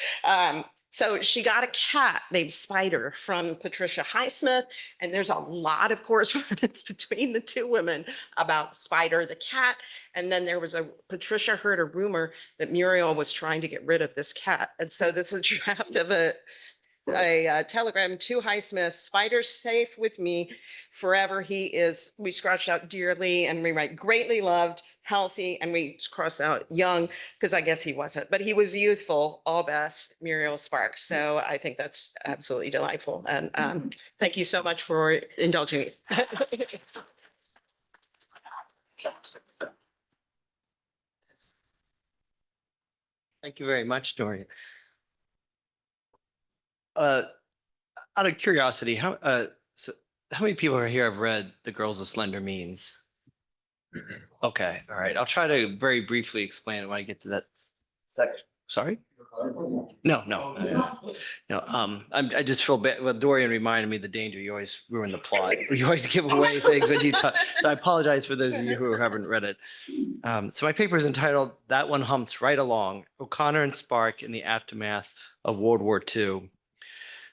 So she got a cat named Spider from Patricia Highsmith, and there's a lot of correspondence between the two women about Spider the cat. And then Patricia heard a rumor that Muriel was trying to get rid of this cat. And so this is a draft of a telegram to Highsmith. Spider's safe with me forever. He is, we scratched out dearly and we write greatly loved, healthy, and we cross out young because I guess he wasn't, but he was youthful, all best, Muriel Sparks. So I think that's absolutely delightful. And thank you so much for indulging me. Thank you very much, Dorian. Out of curiosity, how many people are here have read The Girls of Slender Means? Okay, all right. I'll try to very briefly explain it when I get to that section. Sorry? No. I just feel bad. Well, Dorian reminded me of the danger. You always ruin the plot. You always give away things when you talk. So I apologize for those of you who haven't read it. So my paper is entitled That One Humps Right Along, O'Connor and Spark in the Aftermath of World War II.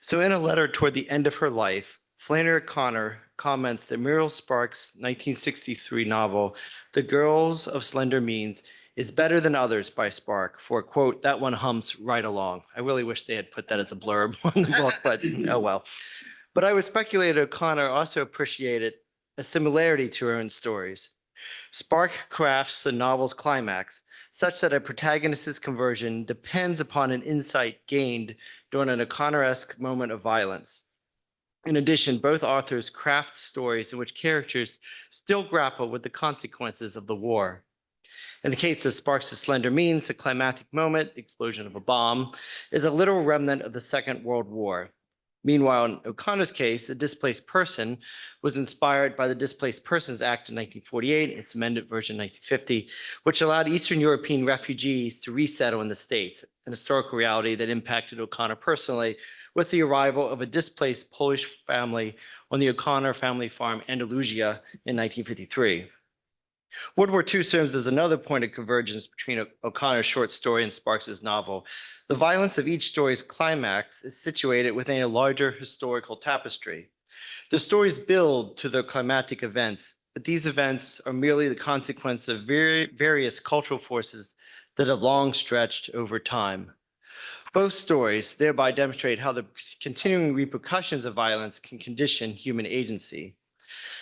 So in a letter toward the end of her life, Flannery O'Connor comments that Muriel Spark's 1963 novel, The Girls of Slender Means, is better than others by Spark for, quote, that one humps right along. I really wish they had put that as a blurb on the book, but oh well. But I would speculate O'Connor also appreciated a similarity to her own stories. Spark crafts the novel's climax such that a protagonist's conversion depends upon an insight gained during an O'Connor-esque moment of violence. In addition, both authors craft stories in which characters still grapple with the consequences of the war. In the case of Sparks' Slender Means, the climactic moment, the explosion of a bomb, is a literal remnant of the Second World War. Meanwhile, in O'Connor's case, the displaced person was inspired by the Displaced Persons Act in 1948, its amended version 1950, which allowed Eastern European refugees to resettle in the States, an historical reality that impacted O'Connor personally with the arrival of a displaced Polish family on the O'Connor family farm, Andalusia, in 1953. World War II serves as another point of convergence between O'Connor's short story and Sparks's novel. The violence of each story's climax is situated within a larger historical tapestry. The stories build to their climatic events, but these events are merely the consequence of various cultural forces that have long stretched over time. Both stories thereby demonstrate how the continuing repercussions of violence can condition human agency.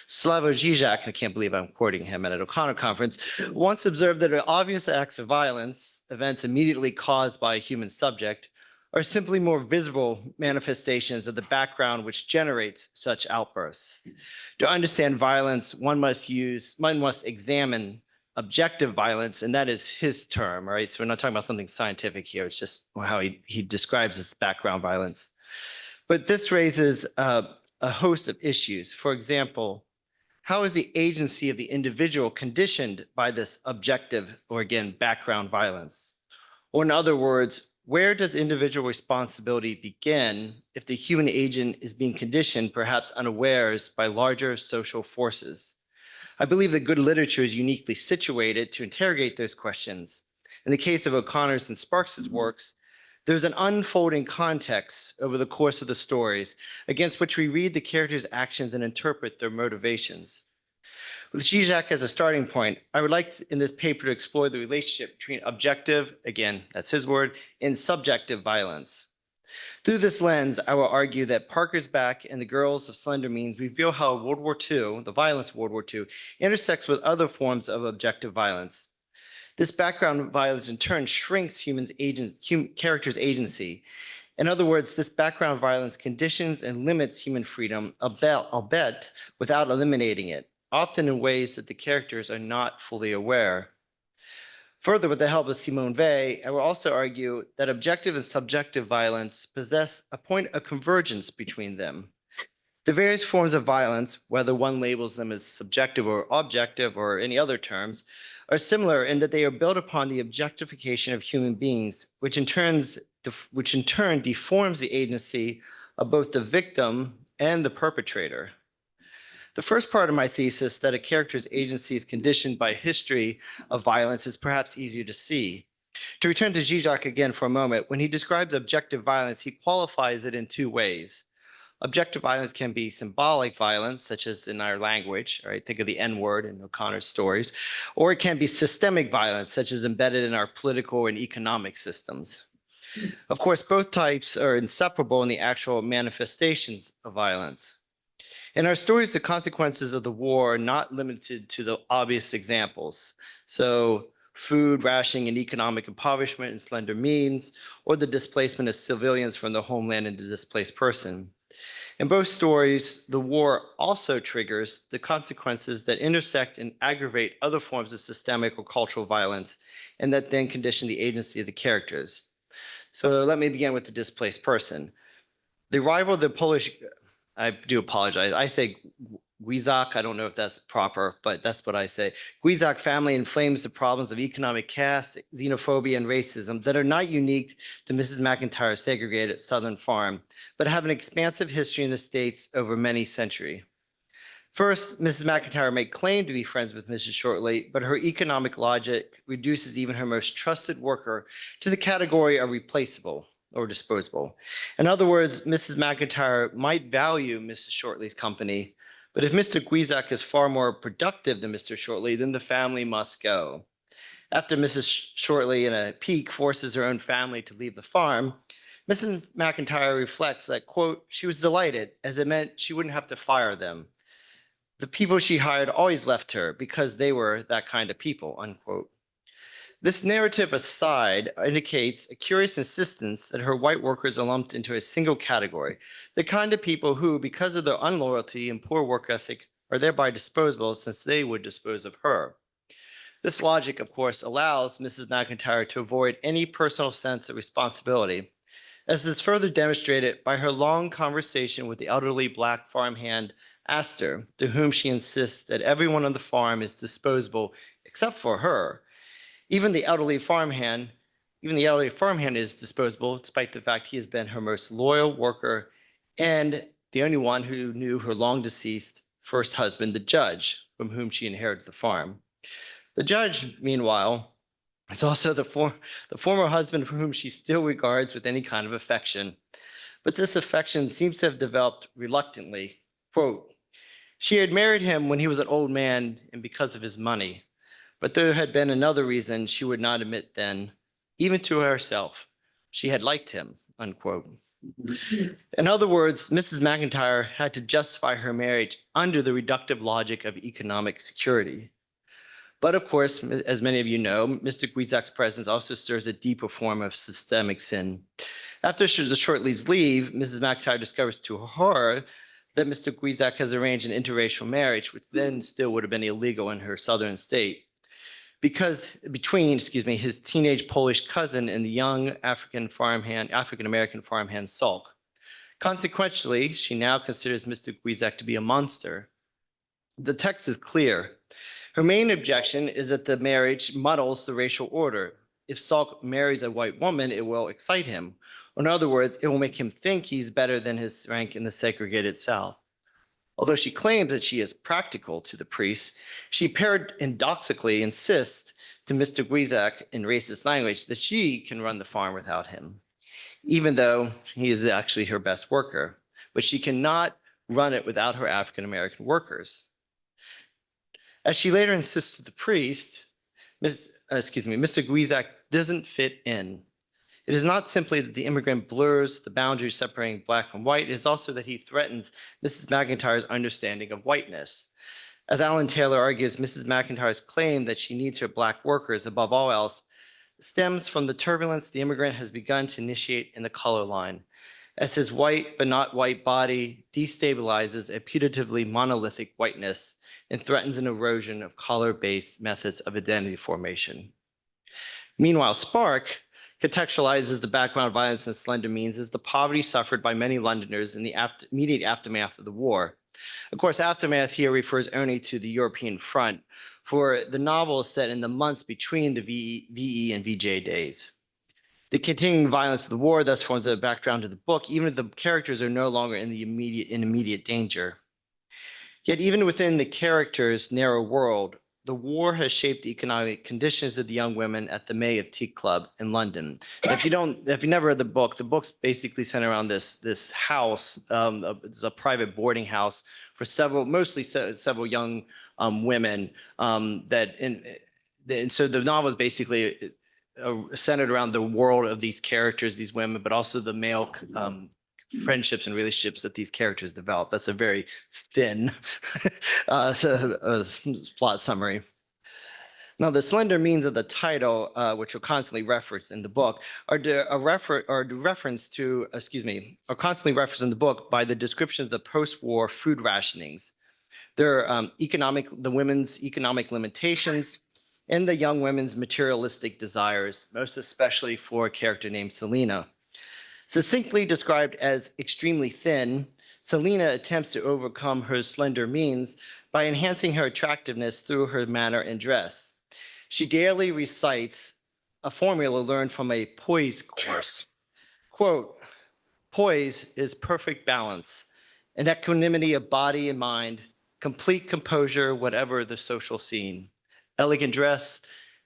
Slavoj Žižek, I can't believe I'm quoting him at an O'Connor conference, once observed that obvious acts of violence, events immediately caused by a human subject, are simply more visible manifestations of the background which generates such outbursts. To understand violence, one must examine objective violence, and that is his term, right? So we're not talking about something scientific here. It's just how he describes this background violence. But this raises a host of issues. For example, how is the agency of the individual conditioned by this objective, or again, background violence? Or in other words, where does individual responsibility begin if the human agent is being conditioned, perhaps unawares, by larger social forces? I believe that good literature is uniquely situated to interrogate those questions. In the case of O'Connor's and Sparks's works, there's an unfolding context over the course of the stories against which we read the characters' actions and interpret their motivations. With Žižek as a starting point, I would like in this paper to explore the relationship between objective, again, that's his word, and subjective violence. Through this lens, I will argue that Parker's Back and the Girls of Slender Means reveal how World War II, the violence of World War II, intersects with other forms of objective violence. This background violence in turn shrinks characters' agency. In other words, this background violence conditions and limits human freedom, albeit without eliminating it, often in ways that the characters are not fully aware. Further, with the help of Simone Weil, I will also argue that objective and subjective violence possess a point of convergence between them. The various forms of violence, whether one labels them as subjective or objective or any other terms, are similar in that they are built upon the objectification of human beings, which in turn deforms the agency of both the victim and the perpetrator. The first part of my thesis, that a character's agency is conditioned by history of violence, is perhaps easier to see. To return to Žižek again for a moment, when he describes objective violence, he qualifies it in two ways. Objective violence can be symbolic violence, such as in our language, right? Think of the N-word in O'Connor's stories, or it can be systemic violence, such as embedded in our political and economic systems. Of course, both types are inseparable in the actual manifestations of violence. In our stories, the consequences of the war are not limited to the obvious examples. So food rationing and economic impoverishment in Slender Means, or the displacement of civilians from their homeland into displaced person. In both stories, the war also triggers the consequences that intersect and aggravate other forms of systemic or cultural violence, and that then condition the agency of the characters. So let me begin with the displaced person. The arrival of the Polish, I do apologize, I say Guizak, I don't know if that's proper, but that's what I say. Guizak family inflames the problems of economic caste, xenophobia, and racism that are not unique to Mrs. McIntyre's segregated Southern farm, but have an expansive history in the States over many centuries. First, Mrs. McIntyre may claim to be friends with Mrs. Shortley, but her economic logic reduces even her most trusted worker to the category of replaceable or disposable. In other words, Mrs. McIntyre might value Mrs. Shortley's company, but if Mr. Guizak is far more productive than Mr. Shortley, then the family must go. After Mrs. Shortley, in a pique, forces her own family to leave the farm, Mrs. McIntyre reflects that, quote, she was delighted, as it meant she wouldn't have to fire them. The people she hired always left her because they were that kind of people, unquote. This narrative aside indicates a curious insistence that her white workers are lumped into a single category, the kind of people who, because of their unloyalty and poor work ethic, are thereby disposable since they would dispose of her. This logic, of course, allows Mrs. McIntyre to avoid any personal sense of responsibility, as is further demonstrated by her long conversation with the elderly Black farmhand Astor, to whom she insists that everyone on the farm is disposable except for her. Even the elderly farmhand, even the elderly farmhand is disposable, despite the fact he has been her most loyal worker and the only one who knew her long deceased first husband, the judge, from whom she inherited the farm. The judge, meanwhile, is also the former husband for whom she still regards with any kind of affection. But this affection seems to have developed reluctantly. Quote, she had married him when he was an old man and because of his money. But there had been another reason she would not admit then, even to herself. She had liked him, unquote. In other words, Mrs. McIntyre had to justify her marriage under the reductive logic of economic security. But of course, as many of you know, Mr. Guizak's presence also stirs a deeper form of systemic sin. After the Shortleys leave, Mrs. McIntyre discovers to her horror that Mr. Guizak has arranged an interracial marriage, which then still would have been illegal in her southern state, between his teenage Polish cousin and the young African-American farmhand Salk. Consequently, she now considers Mr. Guizak to be a monster. The text is clear. Her main objection is that the marriage muddles the racial order. If Salk marries a white woman, it will excite him. In other words, it will make him think he's better than his rank in the segregated South. Although she claims that she is practical to the priest, she paradoxically insists to Mr. Guizak in racist language that she can run the farm without him, even though he is actually her best worker. But she cannot run it without her African-American workers. As she later insists to the priest, Mr. Guizak doesn't fit in. It is not simply that the immigrant blurs the boundaries separating Black from white, it is also that he threatens Mrs. McIntyre's understanding of whiteness. As Alan Taylor argues, Mrs. McIntyre's claim that she needs her Black workers above all else stems from the turbulence the immigrant has begun to initiate in the color line, as his white but not white body destabilizes a putatively monolithic whiteness and threatens an erosion of color-based methods of identity formation. Meanwhile, Spark contextualizes the background of violence in Slender Means as the poverty suffered by many Londoners in the immediate aftermath of the war. Of course, aftermath here refers only to the European front, for the novel is set in the months between the VE and VJ days. The continuing violence of the war thus forms a background to the book, even if the characters are no longer in immediate danger. Yet even within the characters' narrow world, the war has shaped the economic conditions of the young women at the May of Tea Club in London. If you never read the book's basically centered around this house. It's a private boarding house for mostly several young women. And so the novel is basically centered around the world of these characters, these women, but also the male friendships and relationships that these characters develop. That's a very thin plot summary. Now, the slender means of the title, which are constantly referenced in the book, are constantly referenced in the book by the description of the post-war food rationings. There are the women's economic limitations and the young women's materialistic desires, most especially for a character named Selena. Succinctly described as extremely thin, Selena attempts to overcome her slender means by enhancing her attractiveness through her manner and dress. She daily recites a formula learned from a poise course. Quote, poise is perfect balance, an equanimity of body and mind, complete composure, whatever the social scene. Elegant dress,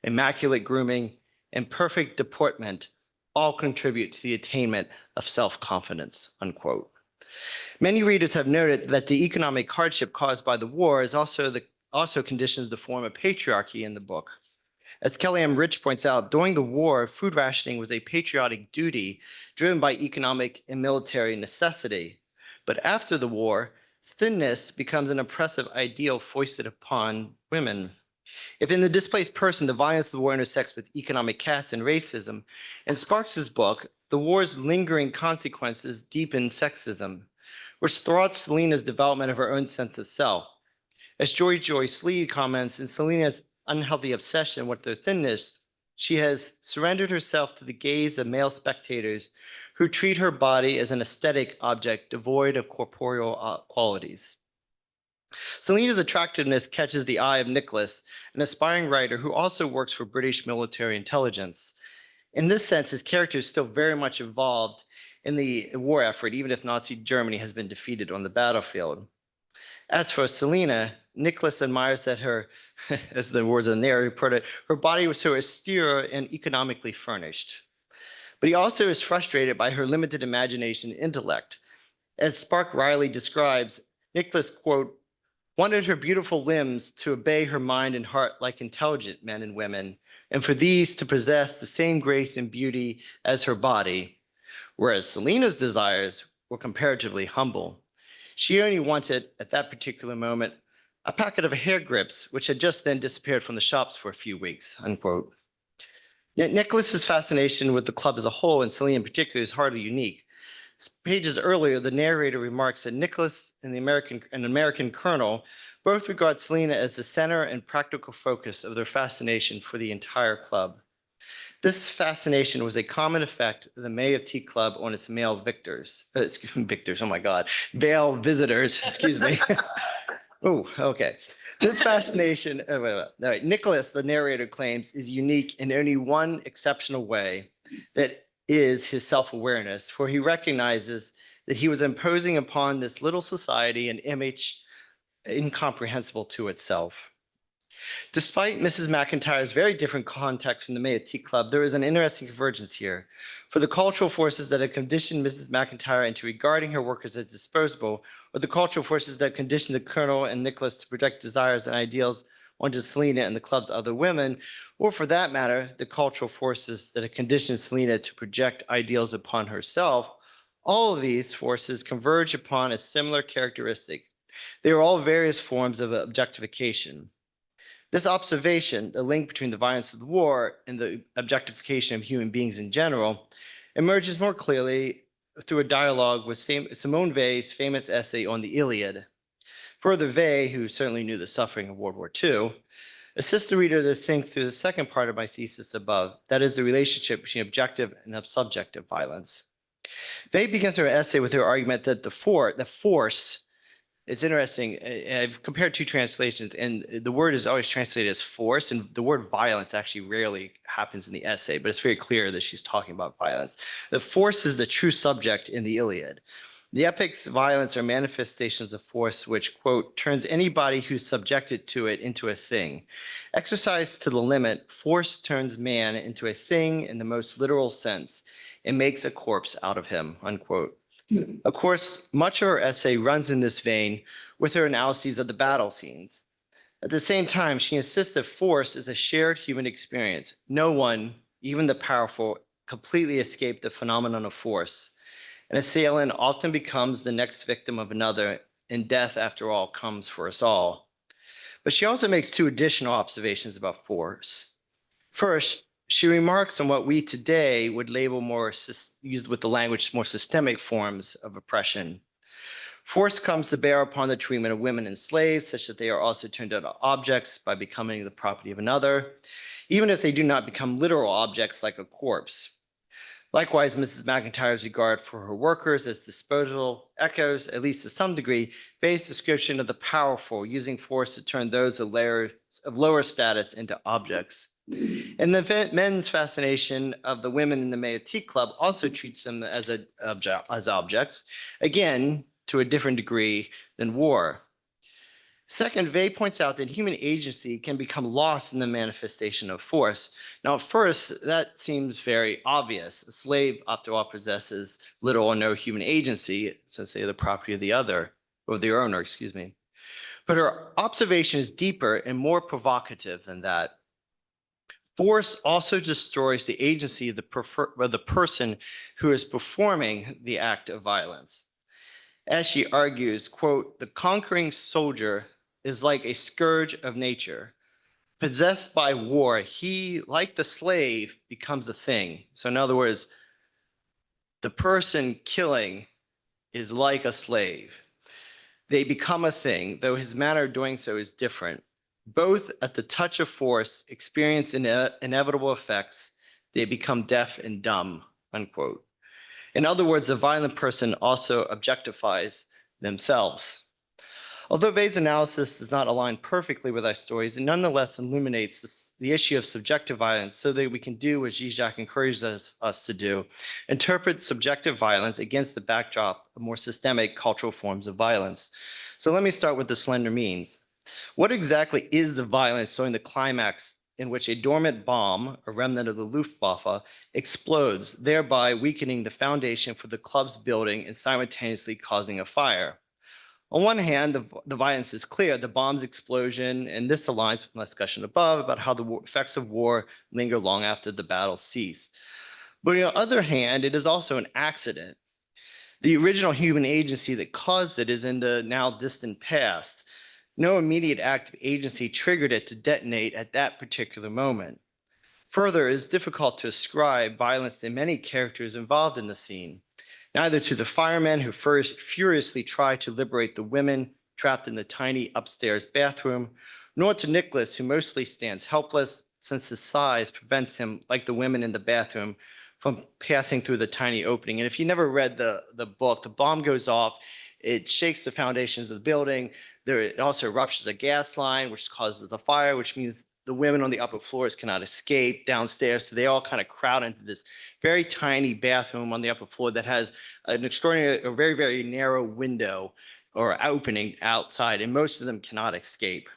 immaculate grooming, and perfect deportment all contribute to the attainment of self-confidence, unquote. Many readers have noted that the economic hardship caused by the war is also conditions the form of patriarchy in the book. As Kelly M. Rich points out, during the war, food rationing was a patriotic duty driven by economic and military necessity. But after the war, thinness becomes an oppressive ideal foisted upon women. If in The Displaced Person, the violence of the war intersects with economic caste and racism, in Sparks's book, the war's lingering consequences deepen sexism, which thwarts Selena's development of her own sense of self. As Joy Lee comments, in Selena's unhealthy obsession with their thinness, She has surrendered herself to the gaze of male spectators who treat her body as an aesthetic object devoid of corporeal qualities. Selena's attractiveness catches the eye of Nicholas, an aspiring writer who also works for British military intelligence. In this sense, his character is still very much involved in the war effort, even if Nazi Germany has been defeated on the battlefield. As for Selena, Nicholas admires that her, as the words of the narrator put it, her body was so austere and economically furnished. But he also is frustrated by her limited imagination and intellect. As Spark Riley describes, Nicholas, quote, wanted her beautiful limbs to obey her mind and heart like intelligent men and women, and for these to possess the same grace and beauty as her body, whereas Selena's desires were comparatively humble. She only wanted, at that particular moment, a packet of hair grips, which had just then disappeared from the shops for a few weeks, unquote. Yet Nicholas's fascination with the club as a whole, and Selena in particular, is hardly unique. Pages earlier, the narrator remarks that Nicholas and an American colonel both regard Selena as the center and practical focus of their fascination for the entire club. This fascination was a common effect of the May of Tea Club on its male victors, oh my God, male visitors, excuse me. Oh, okay. This fascination, Nicholas, the narrator claims, is unique in only one exceptional way, that is his self-awareness, for he recognizes that he was imposing upon this little society an image incomprehensible to itself. Despite Mrs. McIntyre's very different context from the May of Tea Club, there is an interesting convergence here. For the cultural forces that have conditioned Mrs. McIntyre into regarding her workers as disposable, or the cultural forces that conditioned the Colonel and Nicholas to project desires and ideals onto Selena and the club's other women, or for that matter, the cultural forces that have conditioned Selena to project ideals upon herself, all of these forces converge upon a similar characteristic. They are all various forms of objectification. This observation, the link between the violence of the war and the objectification of human beings in general, emerges more clearly through a dialogue with Simone Weil's famous essay on the Iliad. Further, Weil, who certainly knew the suffering of World War II, assists the reader to think through the second part of my thesis above, that is the relationship between objective and subjective violence. Weil begins her essay with her argument that the force, it's interesting, I've compared two translations, and the word is always translated as force, and the word violence actually rarely happens in the essay, but it's very clear that she's talking about violence. The force is the true subject in the Iliad. The epic's violence are manifestations of force which, quote, turns anybody who's subjected to it into a thing. Exercised to the limit, force turns man into a thing in the most literal sense and makes a corpse out of him, unquote. Of course, much of her essay runs in this vein with her analyses of the battle scenes. At the same time, she insists that force is a shared human experience. No one, even the powerful, completely escape the phenomenon of force. An assailant often becomes the next victim of another, and death, after all, comes for us all. But she also makes two additional observations about force. First, she remarks on what we today would label used with the language, more systemic forms of oppression. Force comes to bear upon the treatment of women and slaves, such that they are also turned into objects by becoming the property of another, even if they do not become literal objects like a corpse. Likewise, Mrs. McIntyre's regard for her workers as disposable echoes, at least to some degree, Weil's description of the powerful using force to turn those of lower status into objects. And the men's fascination of the women in the May of Tea Club also treats them as objects, again, to a different degree than war. Second, Weil points out that human agency can become lost in the manifestation of force. Now, at first, that seems very obvious. A slave, after all, possesses little or no human agency, since they are the property of the other, or the owner, excuse me. But her observation is deeper and more provocative than that. Force also destroys the agency of the person who is performing the act of violence. As she argues, quote, the conquering soldier is like a scourge of nature. Possessed by war, he, like the slave, becomes a thing. So in other words, the person killing is like a slave. They become a thing, though his manner of doing so is different. Both at the touch of force experience inevitable effects. They become deaf and dumb, unquote. In other words, the violent person also objectifies themselves. Although Bayes' analysis does not align perfectly with our stories, it nonetheless illuminates the issue of subjective violence so that we can do what Zizek encourages us to do, interpret subjective violence against the backdrop of more systemic cultural forms of violence. So let me start with the slender means. What exactly is the violence during the climax in which a dormant bomb, a remnant of the Luftwaffe, explodes, thereby weakening the foundation for the club's building and simultaneously causing a fire? On one hand, the violence is clear, the bomb's explosion, and this aligns with my discussion above about how the effects of war linger long after the battle cease. But on the other hand, it is also an accident. The original human agency that caused it is in the now distant past. No immediate act of agency triggered it to detonate at that particular moment. Further, it is difficult to ascribe violence to many characters involved in the scene, neither to the firemen who first furiously try to liberate the women trapped in the tiny upstairs bathroom, nor to Nicholas, who mostly stands helpless since his size prevents him, like the women in the bathroom, from passing through the tiny opening. And if you never read the book, the bomb goes off, it shakes the foundations of the building. It also ruptures a gas line, which causes a fire, which means the women on the upper floors cannot escape downstairs. So they all kind of crowd into this very tiny bathroom on the upper floor that has an extraordinary, a very, very narrow window or opening outside, and most of them cannot escape.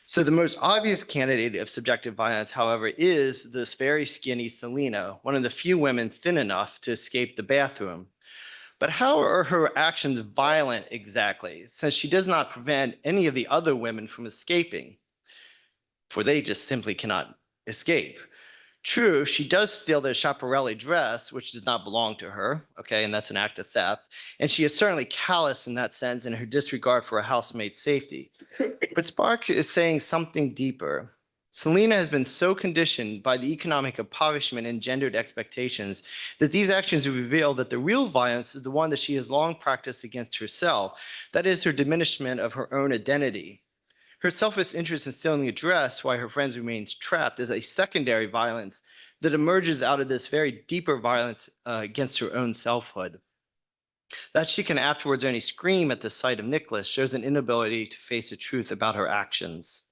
So the most obvious candidate of subjective violence, however, is this very skinny Selena, one of the few women thin enough to escape the bathroom. But how are her actions violent exactly, since she does not prevent any of the other women from escaping? For they just simply cannot escape. True, she does steal the Schiaparelli dress, which does not belong to her, okay, and that's an act of theft. And she is certainly callous in that sense in her disregard for a housemaid's safety. But Spark is saying something deeper. Selena has been so conditioned by the economic impoverishment and gendered expectations that these actions reveal that the real violence is the one that she has long practiced against herself. That is her diminishment of her own identity. Her selfish interest in stealing a dress while her friends remains trapped is a secondary violence that emerges out of this very deeper violence against her own selfhood. That she can afterwards only scream at the sight of Nicholas shows an inability to face the truth about her actions.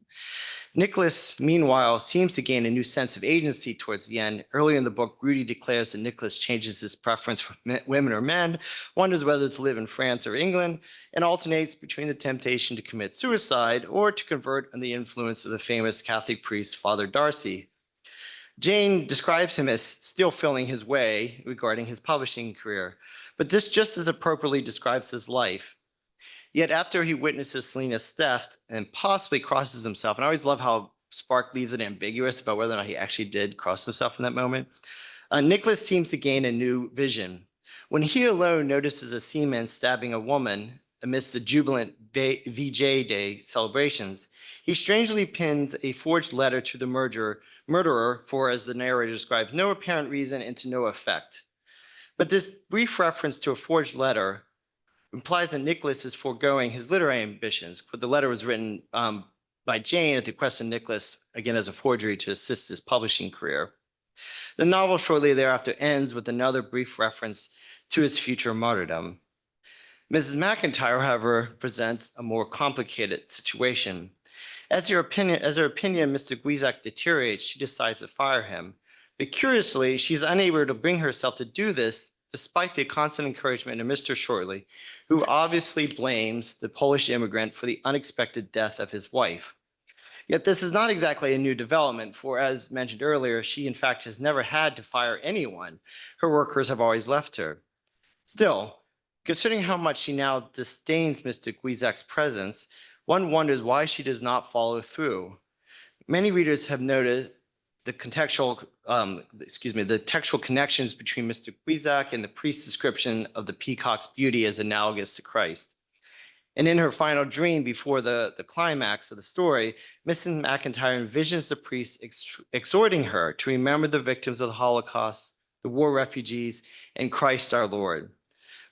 Nicholas, meanwhile, seems to gain a new sense of agency towards the end. Early in the book, Rudy declares that Nicholas changes his preference for women or men, wonders whether to live in France or England, and alternates between the temptation to commit suicide or to convert under the influence of the famous Catholic priest, Father Darcy. Jane describes him as still feeling his way regarding his publishing career, but this just as appropriately describes his life. Yet after he witnesses Selena's theft and possibly crosses himself, and I always love how Spark leaves it ambiguous about whether or not he actually did cross himself in that moment, Nicholas seems to gain a new vision. When he alone notices a seaman stabbing a woman amidst the jubilant VJ Day celebrations, he strangely pins a forged letter to the murderer for, as the narrator describes, no apparent reason and to no effect. But this brief reference to a forged letter implies that Nicholas is foregoing his literary ambitions, for the letter was written by Jane at the request of Nicholas, again as a forgery to assist his publishing career. The novel shortly thereafter ends with another brief reference to his future martyrdom. Mrs. McIntyre, however, presents a more complicated situation. As her opinion of Mr. Guizak deteriorates, she decides to fire him. But curiously, she's unable to bring herself to do this despite the constant encouragement of Mr. Shortley, who obviously blames the Polish immigrant for the unexpected death of his wife. Yet this is not exactly a new development, for as mentioned earlier, she in fact has never had to fire anyone. Her workers have always left her. Still, considering how much she now disdains Mr. Guizak's presence, one wonders why she does not follow through. Many readers have noted the textual connections between Mr. Guizak and the priest's description of the peacock's beauty as analogous to Christ. And in her final dream before the climax of the story, Mrs. McIntyre envisions the priest exhorting her to remember the victims of the Holocaust, the war refugees, and Christ our Lord.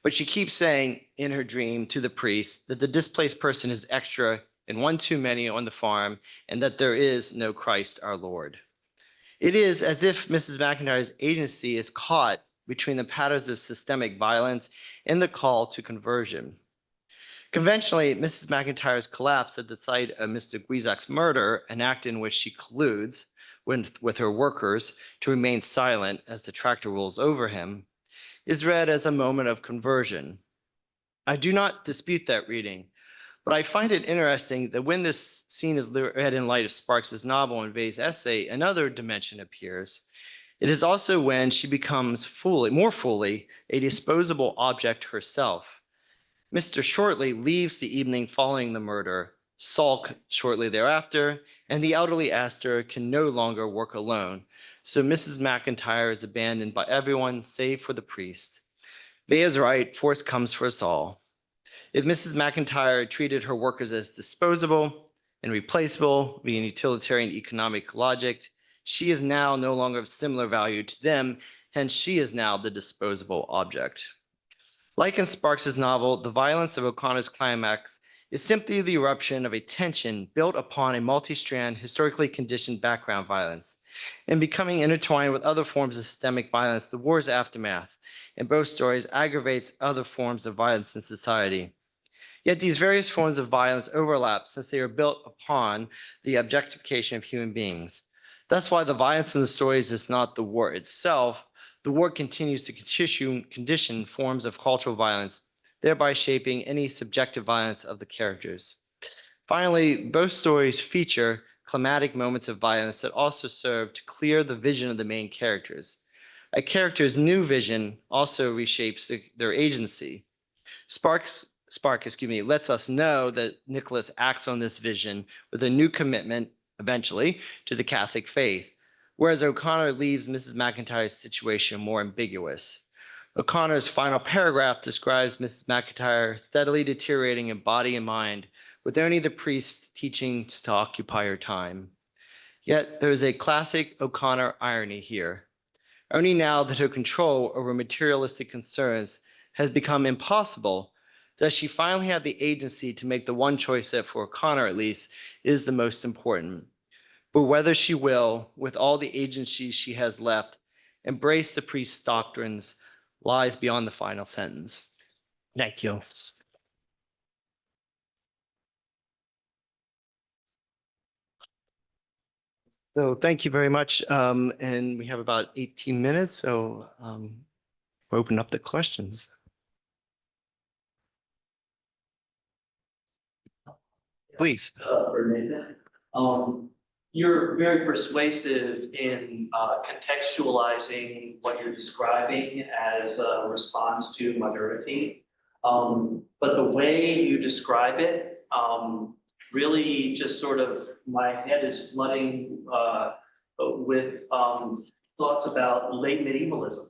But she keeps saying in her dream to the priest that the displaced person is extra and one too many on the farm, and that there is no Christ our Lord. It is as if Mrs. McIntyre's agency is caught between the patterns of systemic violence and the call to conversion. Conventionally, Mrs. McIntyre's collapse at the sight of Mr. Guizak's murder, an act in which she colludes with her workers to remain silent as the tractor rolls over him, is read as a moment of conversion. I do not dispute that reading, but I find it interesting that when this scene is read in light of Sparks's novel and Vey's essay, another dimension appears. It is also when she becomes more fully, a disposable object herself. Mr. Shortley leaves the evening following the murder, sulk shortly thereafter, and the elderly Astor can no longer work alone. So Mrs. McIntyre is abandoned by everyone save for the priest. Vey is right, force comes for us all. If Mrs. McIntyre treated her workers as disposable and replaceable via utilitarian economic logic, she is now no longer of similar value to them, hence she is now the disposable object. Like in Sparks's novel, the violence of O'Connor's climax is simply the eruption of a tension built upon a multi-strand, historically conditioned background violence, and becoming intertwined with other forms of systemic violence, the war's aftermath in both stories aggravates other forms of violence in society. Yet these various forms of violence overlap since they are built upon the objectification of human beings. That's why the violence in the stories is not the war itself. The war continues to condition forms of cultural violence, thereby shaping any subjective violence of the characters. Finally, both stories feature climatic moments of violence that also serve to clear the vision of the main characters. A character's new vision also reshapes their agency. Spark, lets us know that Nicholas acts on this vision with a new commitment, eventually, to the Catholic faith, whereas O'Connor leaves Mrs. McIntyre's situation more ambiguous. O'Connor's final paragraph describes Mrs. McIntyre steadily deteriorating in body and mind, with only the priest's teachings to occupy her time. Yet there is a classic O'Connor irony here. Only now that her control over materialistic concerns has become impossible, does she finally have the agency to make the one choice that, for O'Connor at least, is the most important. But whether she will, with all the agency she has left, embrace the priest's doctrines lies beyond the final sentence. Thank you. So thank you very much. And we have about 18 minutes, so we'll open up the questions. Please. For Nathan. You're very persuasive in contextualizing what you're describing as a response to modernity. But the way you describe it really just sort of, my head is flooding with thoughts about late medievalism.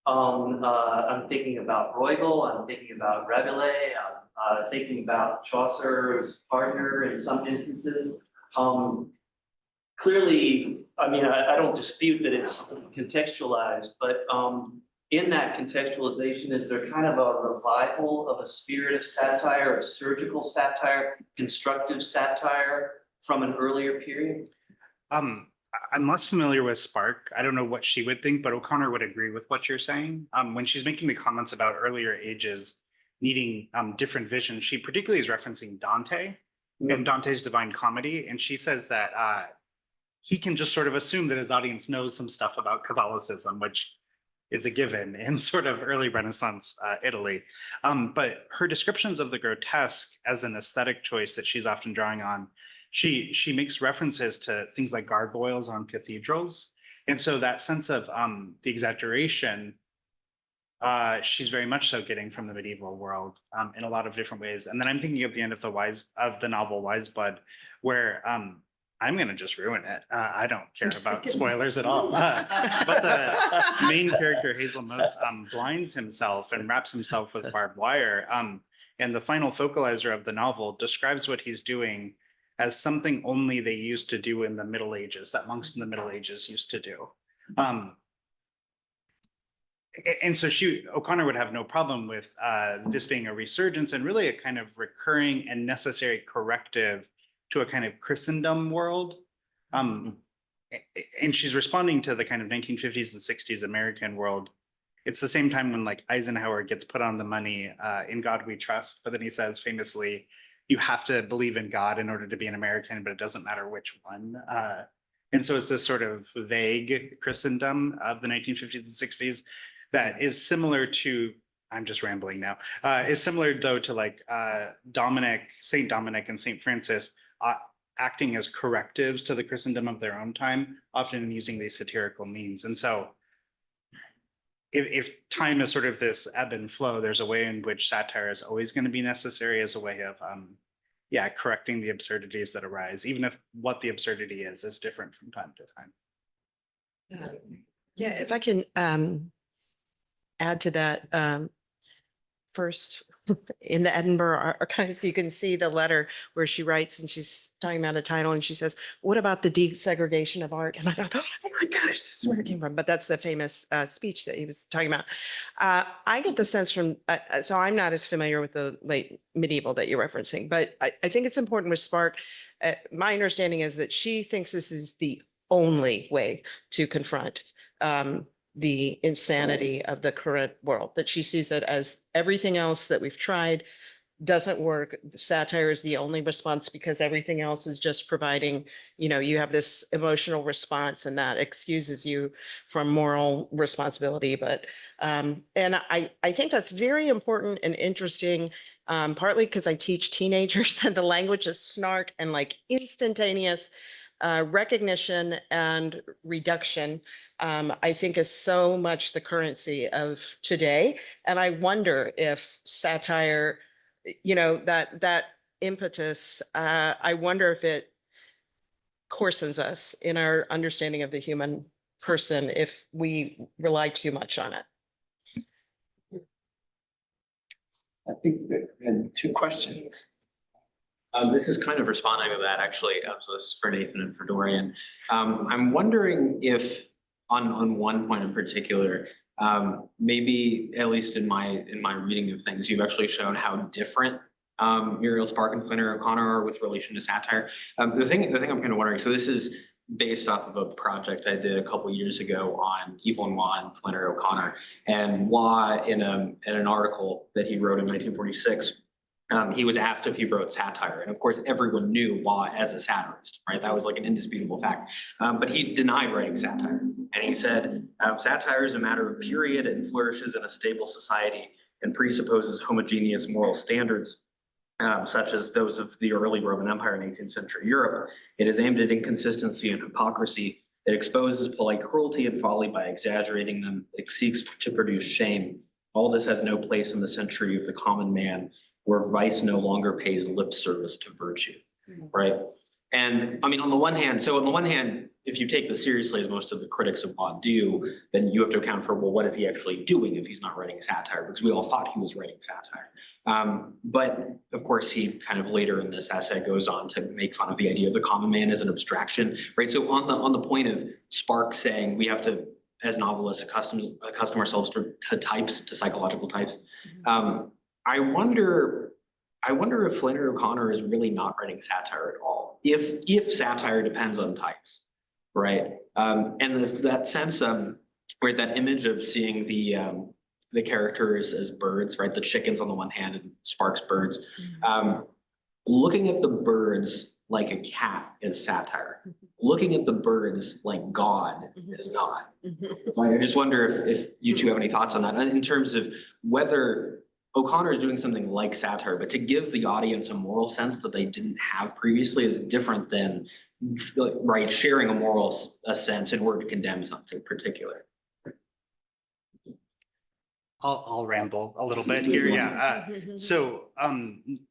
I'm thinking about Bruegel, I'm thinking about Rabelais, I'm thinking about Chaucer's partner in some instances. Clearly, I mean, I don't dispute that it's contextualized, but in that contextualization, is there kind of a revival of a spirit of satire, of surgical satire, constructive satire from an earlier period? I'm less familiar with Spark. I don't know what she would think, but O'Connor would agree with what you're saying. When she's making the comments about earlier ages needing different visions, she particularly is referencing Dante and Dante's Divine Comedy. And she says that he can just sort of assume that his audience knows some stuff about Catholicism, which is a given in sort of early Renaissance Italy. But her descriptions of the grotesque as an aesthetic choice that she's often drawing on, she makes references to things like gargoyles on cathedrals. And so that sense of the exaggeration, she's very much so getting from the medieval world in a lot of different ways. And then I'm thinking of the end of the novel Wise Blood, where I'm going to just ruin it. I don't care about spoilers at all. But the main character, Hazel Motes, blinds himself and wraps himself with barbed wire. And the final focalizer of the novel describes what he's doing as something only they used to do in the Middle Ages, that monks in the Middle Ages used to do. And so O'Connor would have no problem with this being a resurgence and really a kind of recurring and necessary corrective to a kind of Christendom world. And she's responding to the kind of 1950s and 60s American world. It's the same time when like Eisenhower gets put on the money, in God we trust, but then he says famously, you have to believe in God in order to be an American, but it doesn't matter which one. And so it's this sort of vague Christendom of the 1950s and 60s that is similar to, I'm just rambling now, is similar though to like Saint Dominic and Saint Francis acting as correctives to the Christendom of their own time, often using these satirical means. And so if time is sort of this ebb and flow, there's a way in which satire is always going to be necessary as a way of correcting the absurdities that arise, even if what the absurdity is different from time to time. Yeah, if I can add to that, first, in the Edinburgh Archives, you can see the letter where she writes and she's talking about a title and she says, what about the desegregation of art? And I thought, oh my gosh, this is where it came from. But that's the famous speech that he was talking about. I get the sense from, so I'm not as familiar with the late medieval that you're referencing, but I think it's important with Spark. My understanding is that she thinks this is the only way to confront the insanity of the current world, that she sees it as everything else that we've tried doesn't work. Satire is the only response because everything else is just providing, you have this emotional response and that excuses you from moral responsibility. But, and I think that's very important and interesting, partly because I teach teenagers and the language of snark and like instantaneous recognition and reduction, I think is so much the currency of today. And I wonder if satire, that impetus, I wonder if it coarsens us in our understanding of the human person if we rely too much on it. I think that, and two questions. This is kind of responding to that, actually. So this is for Nathan and for Dorian. I'm wondering if, on one point in particular, maybe at least in my reading of things, you've actually shown how different Muriel Spark and Flannery O'Connor are with relation to satire. The thing I'm kind of wondering. So this is based off of a project I did a couple years ago on Evelyn Waugh and Flannery O'Connor, and Waugh in an article that he wrote in 1946. He was asked if he wrote satire. And of course, everyone knew Waugh as a satirist, right? That was like an indisputable fact. But he denied writing satire. And he said, satire is a matter of period and flourishes in a stable society and presupposes homogeneous moral standards, such as those of the early Roman Empire in 18th century Europe. It is aimed at inconsistency and hypocrisy. It exposes polite cruelty and folly by exaggerating them. It seeks to produce shame. All this has no place in the century of the common man, where vice no longer pays lip service to virtue, right? And I mean, on the one hand, if you take this seriously, as most of the critics of Waugh do, then you have to account for, well, what is he actually doing if he's not writing satire? Because we all thought he was writing satire. But of course, he kind of later in this essay goes on to make fun of the idea of the common man as an abstraction, right? So on the point of Spark saying we have to, as novelists, accustom ourselves to types, to psychological types, I wonder if Flannery O'Connor is really not writing satire at all. If satire depends on types, right? And that sense, where that image of seeing the characters as birds, right? The chickens on the one hand and Spark's birds. Looking at the birds like a cat is satire. Looking at the birds like God is not. I just wonder if you two have any thoughts on that, and in terms of whether O'Connor is doing something like satire, but to give the audience a moral sense that they didn't have previously is different than, right, sharing a moral sense in order to condemn something particular. I'll ramble a little bit here. Yeah. So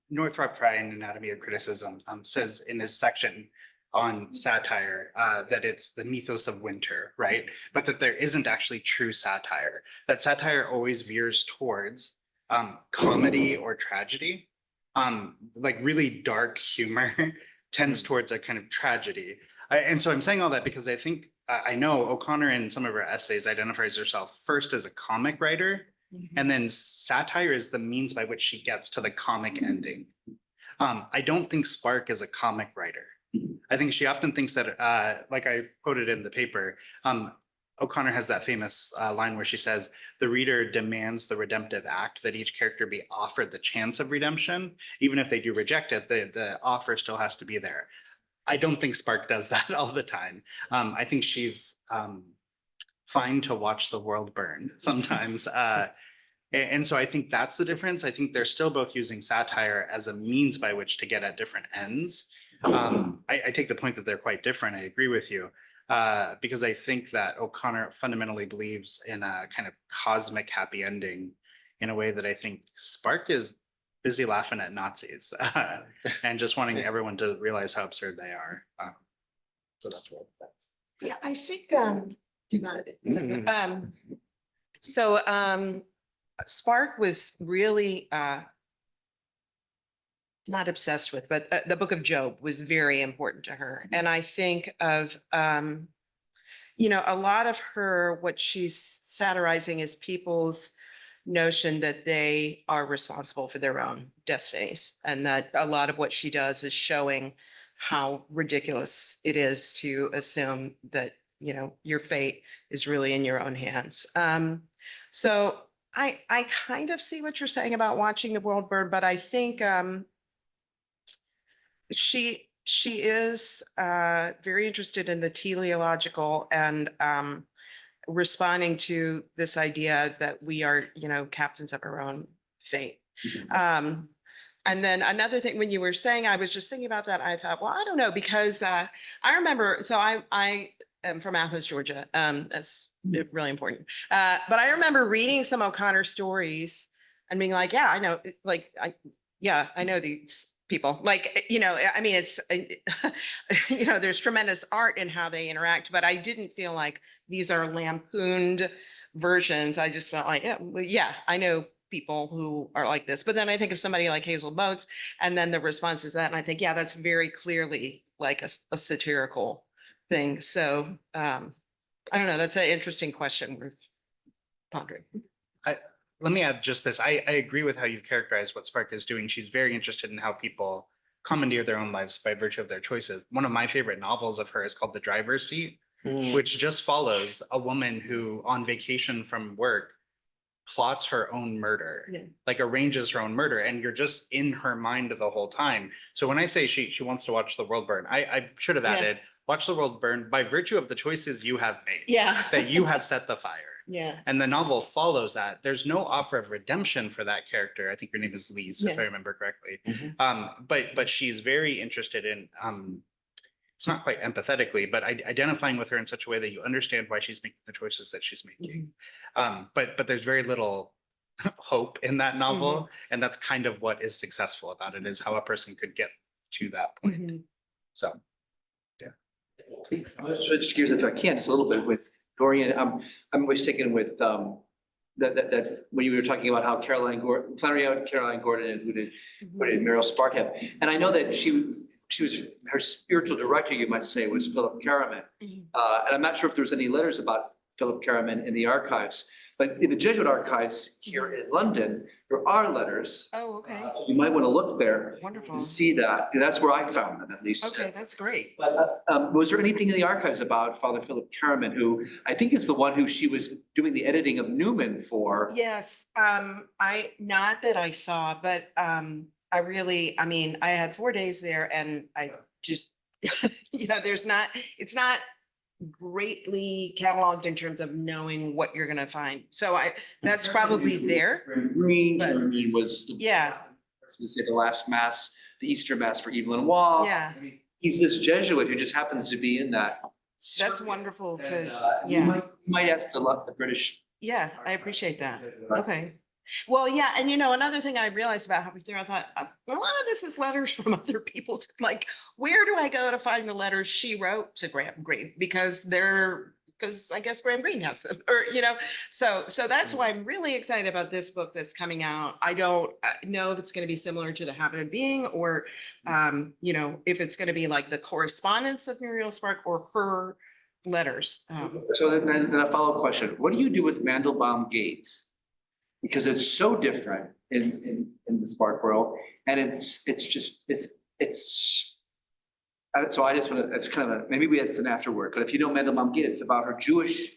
Northrop Frye in Anatomy of Criticism says in his section on satire that it's the mythos of winter, right? But that there isn't actually true satire, that satire always veers towards comedy or tragedy. Like really dark humor tends towards a kind of tragedy. And so I'm saying all that because I think, I know O'Connor in some of her essays identifies herself first as a comic writer, and then satire is the means by which she gets to the comic ending. I don't think Spark is a comic writer. I think she often thinks that, like I quoted in the paper, O'Connor has that famous line where she says, the reader demands the redemptive act, that each character be offered the chance of redemption. Even if they do reject it, the offer still has to be there. I don't think Spark does that all the time. I think she's fine to watch the world burn sometimes. And so I think that's the difference. I think they're still both using satire as a means by which to get at different ends. I take the point that they're quite different. I agree with you. Because I think that O'Connor fundamentally believes in a kind of cosmic happy ending in a way that I think Spark is busy laughing at Nazis and just wanting everyone to realize how absurd they are. So that's what that's. Yeah, I think, do not. So Spark was really not obsessed with, but the book of Job was very important to her. And I think of, you know, a lot of her, what she's satirizing is people's notion that they are responsible for their own destinies. And that a lot of what she does is showing how ridiculous it is to assume that, you know, your fate is really in your own hands. So I kind of see what you're saying about watching the world burn, but I think she is very interested in the teleological and responding to this idea that we are, you know, captains of our own fate. And then another thing, when you were saying, I was just thinking about that, I thought, well, I don't know, because I remember, so I am from Athens, Georgia. That's really important. But I remember reading some O'Connor stories and being like, yeah, I know, like, I know these people. Like, you know, I mean, it's, you know, there's tremendous art in how they interact, but I didn't feel like these are lampooned versions. I just felt like, yeah, well, yeah, I know people who are like this. But then I think of somebody like Hazel Motes, and then the response is that, and I think, yeah, that's very clearly like a satirical thing. So I don't know. That's an interesting question worth pondering. Let me add just this. I agree with how you've characterized what Spark is doing. She's very interested in how people commandeer their own lives by virtue of their choices. One of my favorite novels of her is called The Driver's Seat, which just follows a woman who on vacation from work plots her own murder, like arranges her own murder, and you're just in her mind the whole time. So when I say she wants to watch the world burn, I should have added, watch the world burn by virtue of the choices you have made, that you have set the fire. And the novel follows that. There's no offer of redemption for that character. I think her name is Lise, if I remember correctly. But she's very interested in, it's not quite empathetically, but identifying with her in such a way that you understand why she's making the choices that she's making. But there's very little hope in that novel. And that's kind of what is successful about it, is how a person could get to that point. So, yeah. Please. I'm going to switch gears if I can, just a little bit with Dorian. I'm always taken with that when you were talking about how Flannery and Caroline Gordon and who did Muriel Spark have. And I know that she was, her spiritual director, you might say, was Philip Caraman. And I'm not sure if there's any letters about Philip Caraman in the archives, but in the Jesuit archives here in London, there are letters. Oh, okay. So you might want to look there. Wonderful. And see that. That's where I found them, at least. Okay, that's great. But was there anything in the archives about Father Philip Caraman, who I think is the one who she was doing the editing of Newman for? Yes, not that I saw, but I mean, I had 4 days there and I just, you know, it's not greatly cataloged in terms of knowing what you're gonna find. So that's probably there. Green, but- Green was the. To say the last mass, the Easter mass for Evelyn Waugh. Yeah. He's this Jesuit who just happens to be in that. That's wonderful And, to, you might ask the British. yeah, I appreciate that. Okay. Well, yeah, and you know, another thing I realized about halfway through, I thought, a lot of this is letters from other people. Like, where do I go to find the letters she wrote to Graham Greene? Because they're because I guess Graham Greene has them, or, so that's why I'm really excited about this book that's coming out. I don't know if it's going to be similar to The Habit of Being, or, if it's going to be like the correspondence of Muriel Spark or her letters. So then a follow-up question, what do you do with Mandelbaum Gate? Because it's so different in the Spark world, and so I just want to, it's kind of maybe it's an afterword, but if you know Mandelbaum Gate, it's about her Jewish,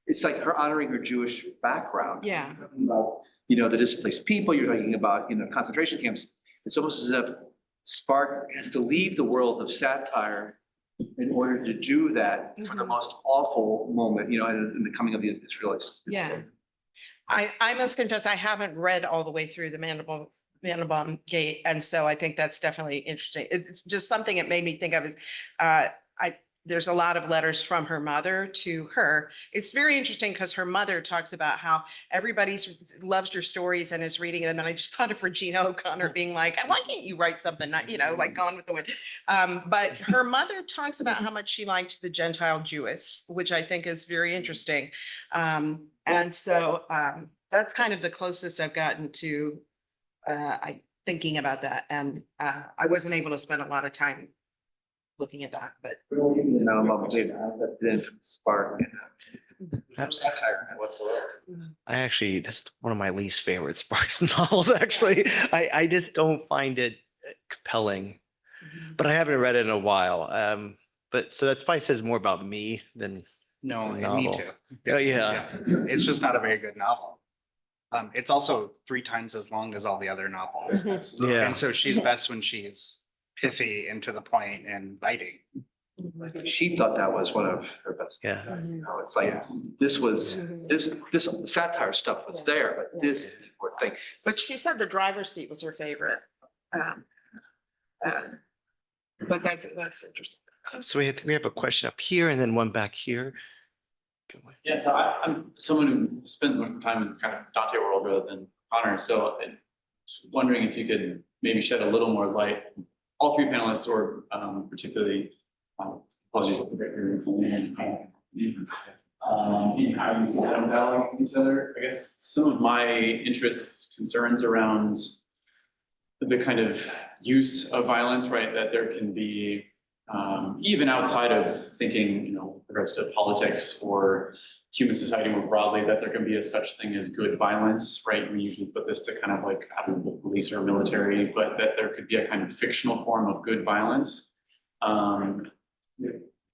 it's like her honoring her Jewish background. Yeah. About, the displaced people, you're talking about, concentration camps. It's almost as if Spark has to leave the world of satire in order to do that for the most awful moment, in the coming of the Israelites. Yeah. I must confess, I haven't read all the way through the Mandelbaum Gate. And so I think that's definitely interesting. It's just something it made me think of is, there's a lot of letters from her mother to her. It's very interesting because her mother talks about how everybody loves her stories and is reading them. And I just thought of Regina O'Connor being like, why can't you write something, like Gone with the Wind? But her mother talks about how much she liked the Gentile Jewess, which I think is very interesting. And so that's kind of the closest I've gotten to thinking about that. And I wasn't able to spend a lot of time looking at that, but Spark and satire whatsoever. That's one of my least favorite Sparks novels, actually. I just don't find it compelling, but I haven't read it in a while. But so that probably says more about me than No, the me novel. too. Oh, yeah. It's just not a very good novel. It's also 3 times as long as all the other novels. Yeah. And so she's best when she's pithy and to the point and biting. She thought that was one of her best. Yeah. It's like, this satire stuff was there, but this is the important thing. But she said the driver's seat was her favorite. But that's interesting. So we have a question up here and then one back here. Yeah, so I'm someone who spends much more time in kind of Dante world rather than Connor. So I'm wondering if you could maybe shed a little more light, all 3 panelists, or particularly, apologies for the break here, in how you see that dialogue with each other. I guess some of my interests, concerns around the kind of use of violence, right, that there can be, even outside of thinking, with regards to politics or human society more broadly, that there can be a such thing as good violence, right? We usually put this to kind of like having the police or military, but that there could be a kind of fictional form of good violence.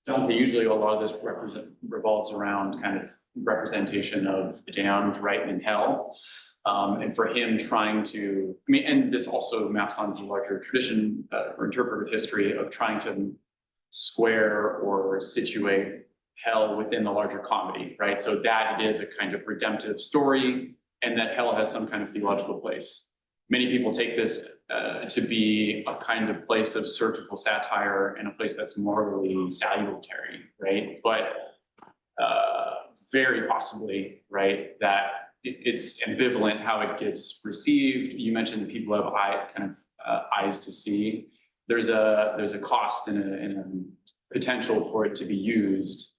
Dante, usually a lot of this revolves around kind of representation of the damned, right, in hell. And for him trying to, and this also maps onto the larger tradition or interpretive history of trying to square or situate hell within the larger comedy, right? So that it is a kind of redemptive story and that hell has some kind of theological place. Many people take this to be a kind of place of surgical satire and a place that's morally salutary, right? But very possibly, right, that it's ambivalent how it gets received. You mentioned that people have eyes to see. There's a cost and a potential for it to be used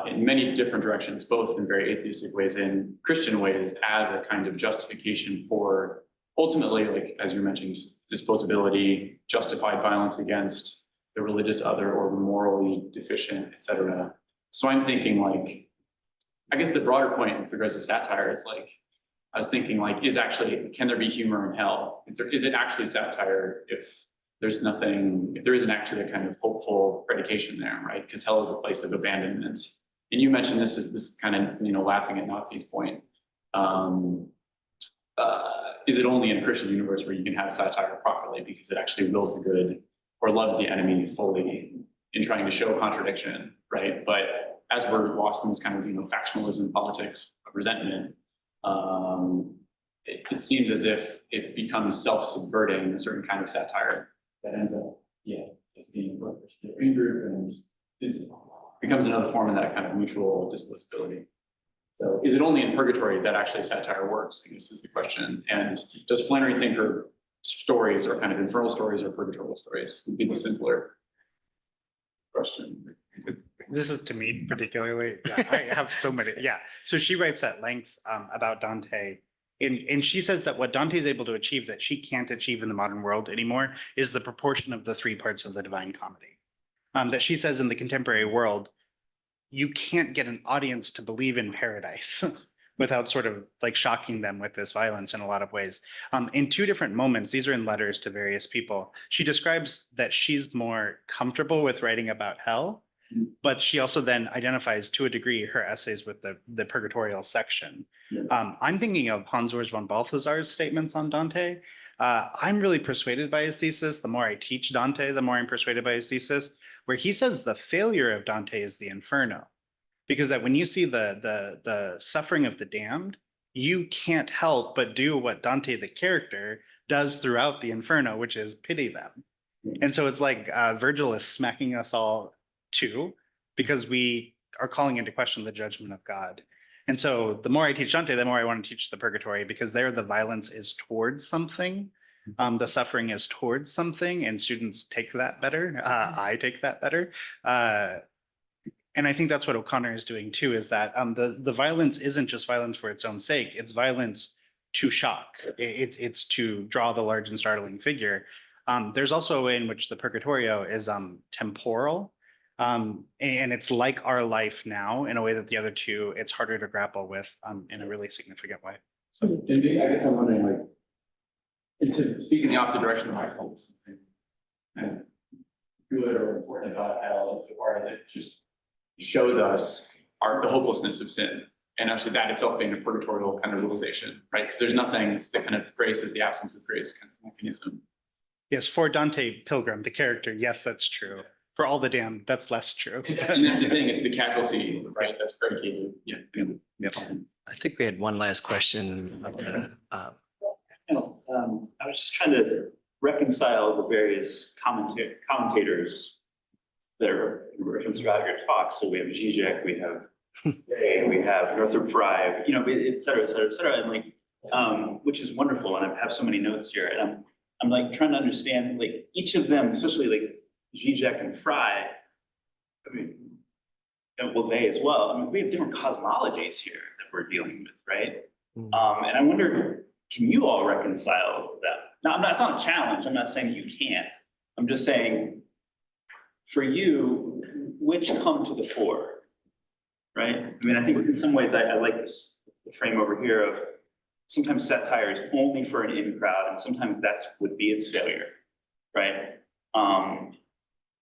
in many different directions, both in very atheistic ways and Christian ways, as a kind of justification for ultimately, like as you mentioned, disposability, justified violence against the religious other or the morally deficient, et cetera. So I'm thinking like, I guess the broader point with regards to satire is like, I was thinking like, can there be humor in hell? Is it actually satire if there isn't actually a kind of hopeful predication there, right? Because hell is the place of abandonment. And you mentioned this kind of, laughing at Nazis point. Is it only in a Christian universe where you can have satire properly because it actually wills the good or loves the enemy fully in trying to show contradiction, right? But as we're lost in this kind of, factionalism, politics, resentment, it seems as if it becomes self-subverting a certain kind of satire that ends up, just being a Christian group and becomes another form of that kind of mutual disposability. So is it only in purgatory that actually satire works, I guess is the question. And does Flannery think her stories are kind of infernal stories or purgatorial stories would be the simpler question. This is to me particularly. Yeah, I have so many. Yeah. So she writes at length about Dante. And she says that what Dante is able to achieve that she can't achieve in the modern world anymore is the proportion of the three parts of the Divine Comedy. That she says in the contemporary world, you can't get an audience to believe in paradise without sort of like shocking them with this violence in a lot of ways. In two different moments, these are in letters to various people. She describes that she's more comfortable with writing about hell, but she also then identifies to a degree her essays with the purgatorial section. I'm thinking of Hans Urs von Balthasar's statements on Dante. I'm really persuaded by his thesis. The more I teach Dante, the more I'm persuaded by his thesis, where he says the failure of Dante is the inferno. Because that when you see the suffering of the damned, you can't help but do what Dante, the character, does throughout the inferno, which is pity them. And so it's like Virgil is smacking us all too, because we are calling into question the judgment of God. And so the more I teach Dante, the more I want to teach the purgatory, because there the violence is towards something. The suffering is towards something, and students take that better. I take that better. And I think that's what O'Connor is doing too, is that the violence isn't just violence for its own sake. It's violence to shock. It's to draw the large and startling figure. There's also a way in which the Purgatorio is temporal. And it's like our life now in a way that the other two, it's harder to grapple with in a really significant way. So, and I guess I'm wondering, like, and to speak in the opposite direction of my hopes, and good or important about hell as far as it just shows us the hopelessness of sin. And actually that itself being a purgatorial kind of realization, right? Because there's nothing, it's the kind of grace is the absence of grace kind of mechanism. Yes, for Dante Pilgrim, the character, yes, that's true. For all the damned, that's less true. And that's the thing, it's the casualty, right? That's predicated. Yeah. I think we had one last question. I was just trying to reconcile the various commentators that are referenced throughout your talk. So we have Zizek, we have Eyre, we have Northrop Frye, et cetera, et cetera, et cetera. And like, which is wonderful. And I have so many notes here. And I'm like trying to understand like each of them, especially like Zizek and Frye, I mean, well, they as well. I mean, we have different cosmologies here that we're dealing with, right? And I wonder, can you all reconcile that? Now, it's not a challenge. I'm not saying you can't. I'm just saying, for you, which come to the fore, right? I mean, I think in some ways, I like this frame over here of sometimes satire is only for an in crowd, and sometimes would be its failure, right?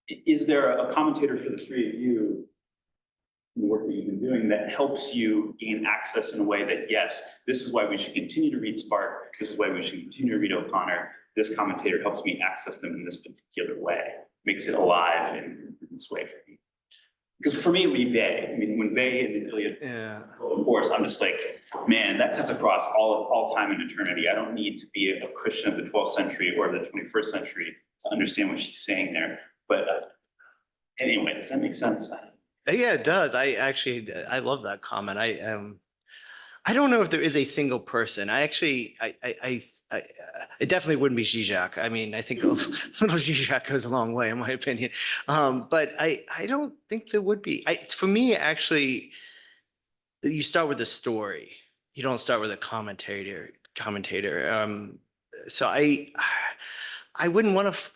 Is there a commentator for the three of you, the work that you've been doing, that helps you gain access in a way that, yes, this is why we should continue to read Spark, this is why we should continue to read O'Connor, this commentator helps me access them in this particular way, makes it alive in this way for me. Because for me, it would be they. I mean, when they and the Iliad, of course, I'm just like, man, that cuts across all time and eternity. I don't need to be a Christian of the 12th century or the 21st century to understand what she's saying there. But anyway, does that make sense? Yeah, it does. I love that comment. I don't know if there is a single person. It definitely wouldn't be Zizek. I mean, I think little Zizek goes a long way, in my opinion. But I don't think there would be. For me, actually, you start with the story. You don't start with a commentator. So I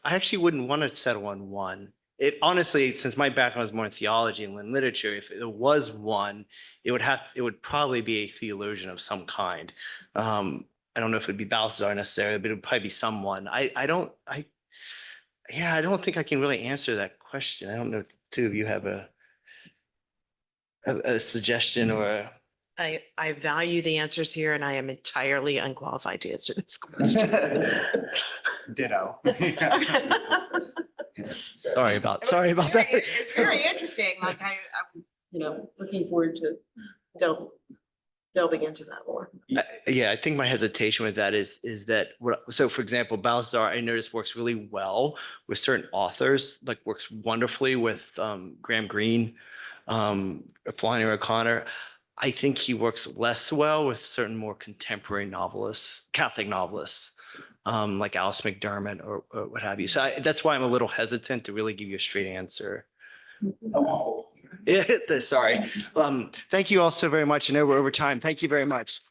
actually wouldn't want to settle on one. It honestly, since my background is more in theology and in literature, if there was one, it would probably be a theologian of some kind. I don't know if it'd be Balthasar necessarily, but it would probably be someone. I don't think I can really answer that question. I don't know if the two of you have a suggestion or a. I value the answers here, and I am entirely unqualified to answer this question. Ditto. Sorry about that. It's very interesting. Like I'm, looking forward to delving into that more. Yeah, I think my hesitation with that is that so for example, Balthasar, I noticed works really well with certain authors, like works wonderfully with Graham Greene, Flannery O'Connor. I think he works less well with certain more contemporary novelists, Catholic novelists, like Alice McDermott or what have you. So that's why I'm a little hesitant to really give you a straight answer. Sorry. Thank you all so very much. I know we're over time. Thank you very much.